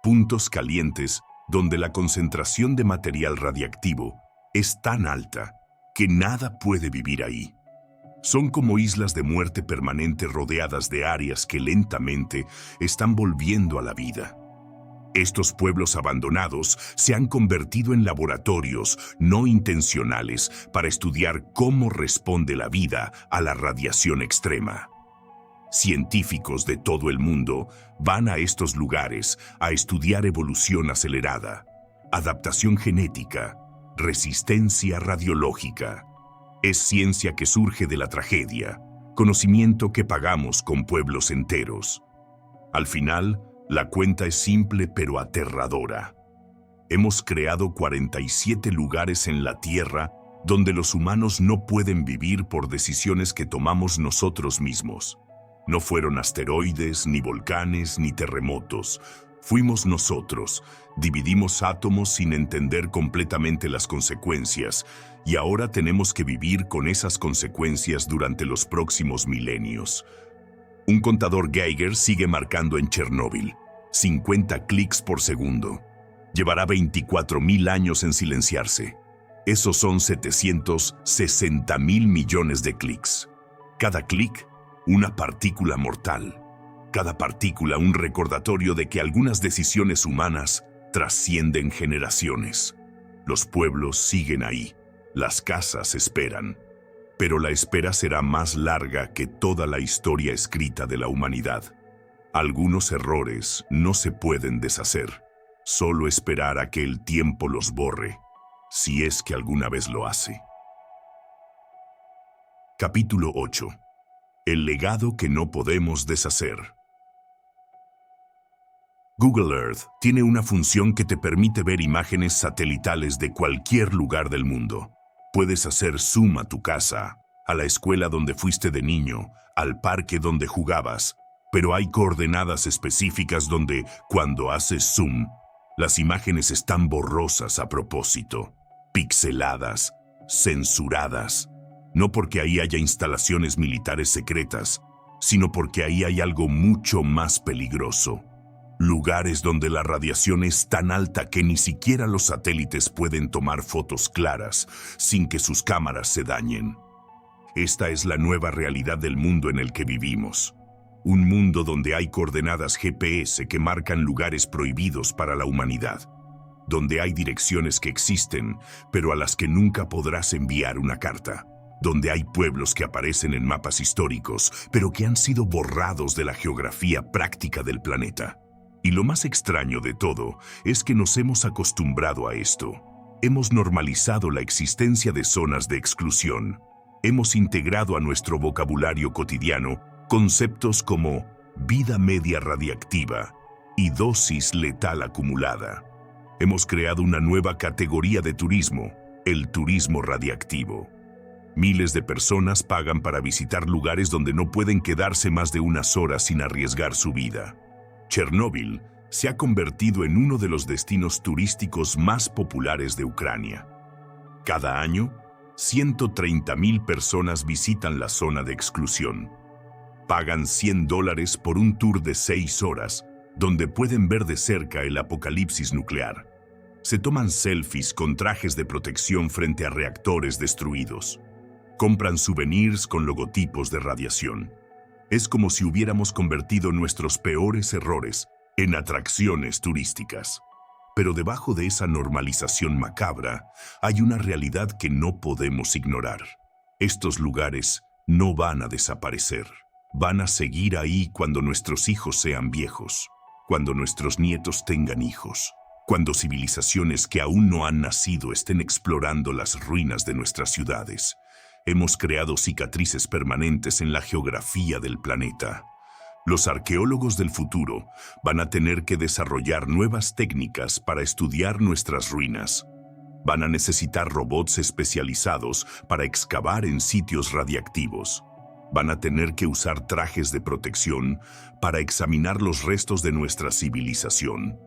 Speaker 1: Puntos calientes donde la concentración de material radiactivo es tan alta que nada puede vivir ahí. Son como islas de muerte permanente rodeadas de áreas que lentamente están volviendo a la vida. Estos pueblos abandonados se han convertido en laboratorios no intencionales para estudiar cómo responde la vida a la radiación extrema. Científicos de todo el mundo van a estos lugares a estudiar evolución acelerada, adaptación genética, resistencia radiológica. Es ciencia que surge de la tragedia, conocimiento que pagamos con pueblos enteros. Al final, la cuenta es simple pero aterradora. Hemos creado 47 lugares en la Tierra donde los humanos no pueden vivir por decisiones que tomamos nosotros mismos. No fueron asteroides, ni volcanes, ni terremotos. Fuimos nosotros, dividimos átomos sin entender completamente las consecuencias, y ahora tenemos que vivir con esas consecuencias durante los próximos milenios. Un contador Geiger sigue marcando en Chernóbil, 50 clics por segundo. Llevará 24.000 años en silenciarse. Esos son 760.000 millones de clics. Cada clic, una partícula mortal. Cada partícula un recordatorio de que algunas decisiones humanas trascienden generaciones. Los pueblos siguen ahí, las casas esperan, pero la espera será más larga que toda la historia escrita de la humanidad. Algunos errores no se pueden deshacer, solo esperar a que el tiempo los borre, si es que alguna vez lo hace. Capítulo 8. El legado que no podemos deshacer. Google Earth tiene una función que te permite ver imágenes satelitales de cualquier lugar del mundo. Puedes hacer zoom a tu casa, a la escuela donde fuiste de niño, al parque donde jugabas, pero hay coordenadas específicas donde, cuando haces zoom, las imágenes están borrosas a propósito, pixeladas, censuradas, no porque ahí haya instalaciones militares secretas, sino porque ahí hay algo mucho más peligroso. Lugares donde la radiación es tan alta que ni siquiera los satélites pueden tomar fotos claras sin que sus cámaras se dañen. Esta es la nueva realidad del mundo en el que vivimos. Un mundo donde hay coordenadas GPS que marcan lugares prohibidos para la humanidad. Donde hay direcciones que existen, pero a las que nunca podrás enviar una carta. Donde hay pueblos que aparecen en mapas históricos, pero que han sido borrados de la geografía práctica del planeta. Y lo más extraño de todo es que nos hemos acostumbrado a esto. Hemos normalizado la existencia de zonas de exclusión. Hemos integrado a nuestro vocabulario cotidiano conceptos como vida media radiactiva y dosis letal acumulada. Hemos creado una nueva categoría de turismo, el turismo radiactivo. Miles de personas pagan para visitar lugares donde no pueden quedarse más de unas horas sin arriesgar su vida. Chernóbil se ha convertido en uno de los destinos turísticos más populares de Ucrania. Cada año, 130.000 personas visitan la zona de exclusión. Pagan $100 por un tour de 6 horas, donde pueden ver de cerca el apocalipsis nuclear. Se toman selfies con trajes de protección frente a reactores destruidos. Compran souvenirs con logotipos de radiación. Es como si hubiéramos convertido nuestros peores errores en atracciones turísticas. Pero debajo de esa normalización macabra hay una realidad que no podemos ignorar. Estos lugares no van a desaparecer. Van a seguir ahí cuando nuestros hijos sean viejos, cuando nuestros nietos tengan hijos, cuando civilizaciones que aún no han nacido estén explorando las ruinas de nuestras ciudades. Hemos creado cicatrices permanentes en la geografía del planeta. Los arqueólogos del futuro van a tener que desarrollar nuevas técnicas para estudiar nuestras ruinas. Van a necesitar robots especializados para excavar en sitios radiactivos. Van a tener que usar trajes de protección para examinar los restos de nuestra civilización.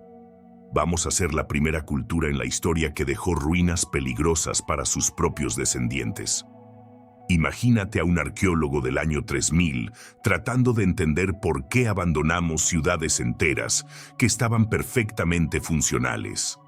Speaker 1: Vamos a ser la primera cultura en la historia que dejó ruinas peligrosas para sus propios descendientes. Imagínate a un arqueólogo del año 3000 tratando de entender por qué abandonamos ciudades enteras que estaban perfectamente funcionales.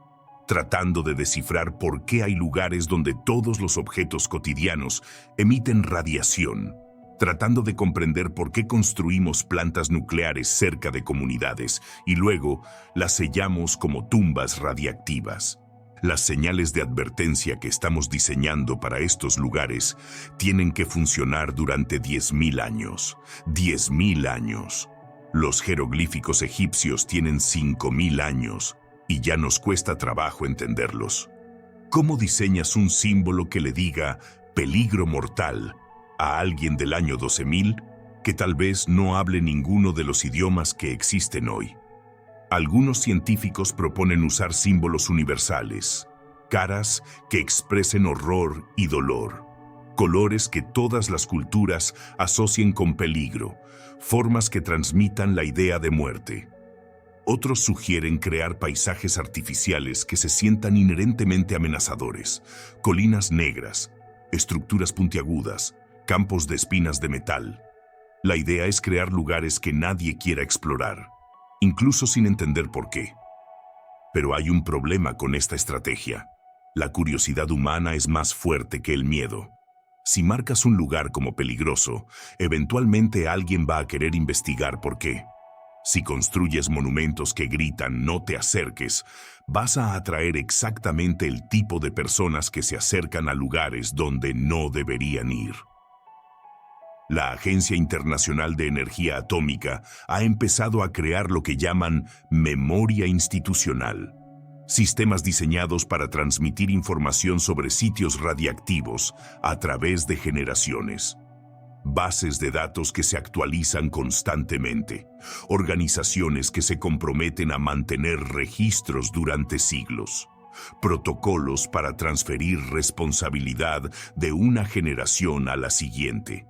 Speaker 1: Tratando de descifrar por qué hay lugares donde todos los objetos cotidianos emiten radiación. Tratando de comprender por qué construimos plantas nucleares cerca de comunidades y luego las sellamos como tumbas radiactivas. Las señales de advertencia que estamos diseñando para estos lugares tienen que funcionar durante 10.000 años. 10.000 años. Los jeroglíficos egipcios tienen 5.000 años y ya nos cuesta trabajo entenderlos. ¿Cómo diseñas un símbolo que le diga peligro mortal a alguien del año 12.000 que tal vez no hable ninguno de los idiomas que existen hoy? Algunos científicos proponen usar símbolos universales, caras que expresen horror y dolor, colores que todas las culturas asocien con peligro, formas que transmitan la idea de muerte. Otros sugieren crear paisajes artificiales que se sientan inherentemente amenazadores, colinas negras, estructuras puntiagudas, campos de espinas de metal. La idea es crear lugares que nadie quiera explorar, incluso sin entender por qué. Pero hay un problema con esta estrategia. La curiosidad humana es más fuerte que el miedo. Si marcas un lugar como peligroso, eventualmente alguien va a querer investigar por qué. Si construyes monumentos que gritan "no te acerques", vas a atraer exactamente el tipo de personas que se acercan a lugares donde no deberían ir. La Agencia Internacional de Energía Atómica ha empezado a crear lo que llaman memoria institucional. Sistemas diseñados para transmitir información sobre sitios radiactivos a través de generaciones. Bases de datos que se actualizan constantemente. Organizaciones que se comprometen a mantener registros durante siglos. Protocolos para transferir responsabilidad de una generación a la siguiente.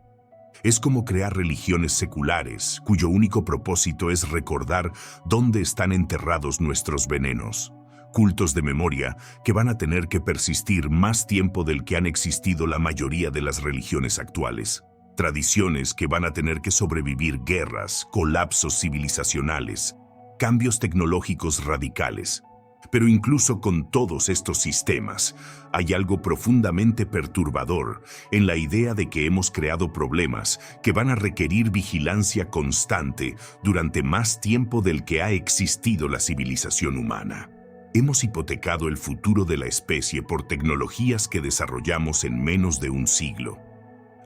Speaker 1: Es como crear religiones seculares, cuyo único propósito es recordar dónde están enterrados nuestros venenos. Cultos de memoria que van a tener que persistir más tiempo del que han existido la mayoría de las religiones actuales. Tradiciones que van a tener que sobrevivir guerras, colapsos civilizacionales, cambios tecnológicos radicales. Pero incluso con todos estos sistemas, hay algo profundamente perturbador en la idea de que hemos creado problemas que van a requerir vigilancia constante durante más tiempo del que ha existido la civilización humana. Hemos hipotecado el futuro de la especie por tecnologías que desarrollamos en menos de un siglo.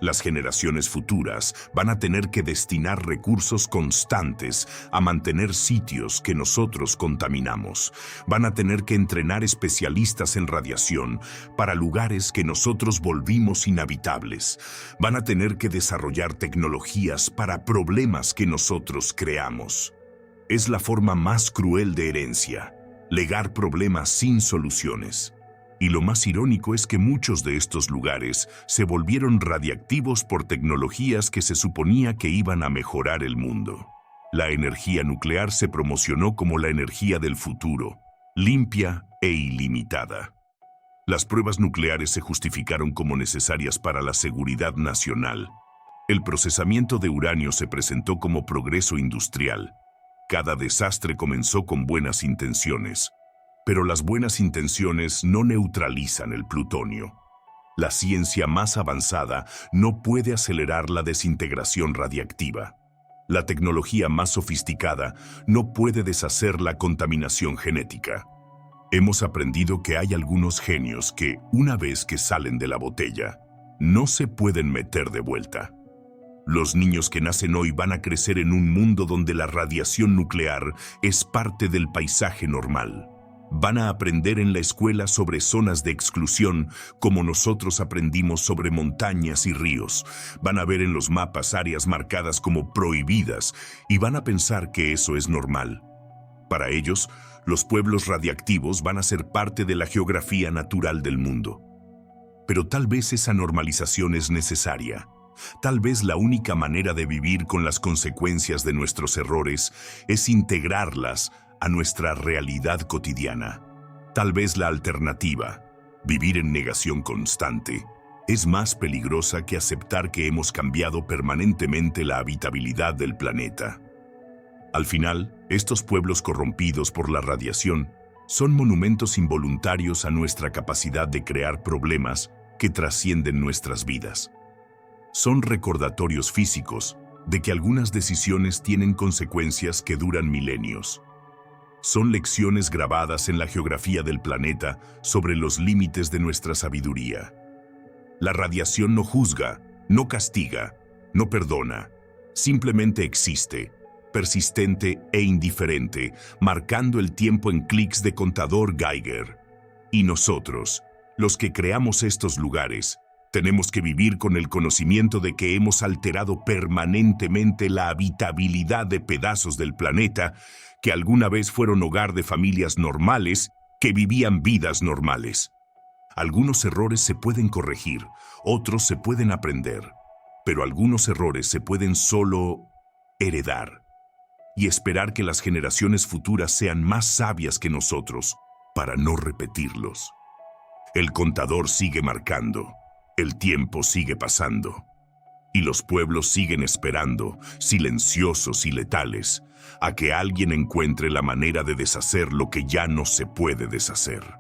Speaker 1: Las generaciones futuras van a tener que destinar recursos constantes a mantener sitios que nosotros contaminamos. Van a tener que entrenar especialistas en radiación para lugares que nosotros volvimos inhabitables. Van a tener que desarrollar tecnologías para problemas que nosotros creamos. Es la forma más cruel de herencia, legar problemas sin soluciones. Y lo más irónico es que muchos de estos lugares se volvieron radiactivos por tecnologías que se suponía que iban a mejorar el mundo. La energía nuclear se promocionó como la energía del futuro, limpia e ilimitada. Las pruebas nucleares se justificaron como necesarias para la seguridad nacional. El procesamiento de uranio se presentó como progreso industrial. Cada desastre comenzó con buenas intenciones. Pero las buenas intenciones no neutralizan el plutonio. La ciencia más avanzada no puede acelerar la desintegración radiactiva. La tecnología más sofisticada no puede deshacer la contaminación genética. Hemos aprendido que hay algunos genios que, una vez que salen de la botella, no se pueden meter de vuelta. Los niños que nacen hoy van a crecer en un mundo donde la radiación nuclear es parte del paisaje normal. Van a aprender en la escuela sobre zonas de exclusión como nosotros aprendimos sobre montañas y ríos. Van a ver en los mapas áreas marcadas como prohibidas y van a pensar que eso es normal. Para ellos, los pueblos radiactivos van a ser parte de la geografía natural del mundo. Pero tal vez esa normalización es necesaria. Tal vez la única manera de vivir con las consecuencias de nuestros errores es integrarlas a nuestra realidad cotidiana. Tal vez la alternativa, vivir en negación constante, es más peligrosa que aceptar que hemos cambiado permanentemente la habitabilidad del planeta. Al final, estos pueblos corrompidos por la radiación son monumentos involuntarios a nuestra capacidad de crear problemas que trascienden nuestras vidas. Son recordatorios físicos de que algunas decisiones tienen consecuencias que duran milenios. Son lecciones grabadas en la geografía del planeta sobre los límites de nuestra sabiduría. La radiación no juzga, no castiga, no perdona, simplemente existe, persistente e indiferente, marcando el tiempo en clics de contador Geiger. Y nosotros, los que creamos estos lugares, tenemos que vivir con el conocimiento de que hemos alterado permanentemente la habitabilidad de pedazos del planeta que alguna vez fueron hogar de familias normales que vivían vidas normales. Algunos errores se pueden corregir, otros se pueden aprender, pero algunos errores se pueden solo heredar. y esperar que las generaciones futuras sean más sabias que nosotros para no repetirlos. El contador sigue marcando, el tiempo sigue pasando, y los pueblos siguen esperando, silenciosos y letales, a que alguien encuentre la manera de deshacer lo que ya no se puede deshacer.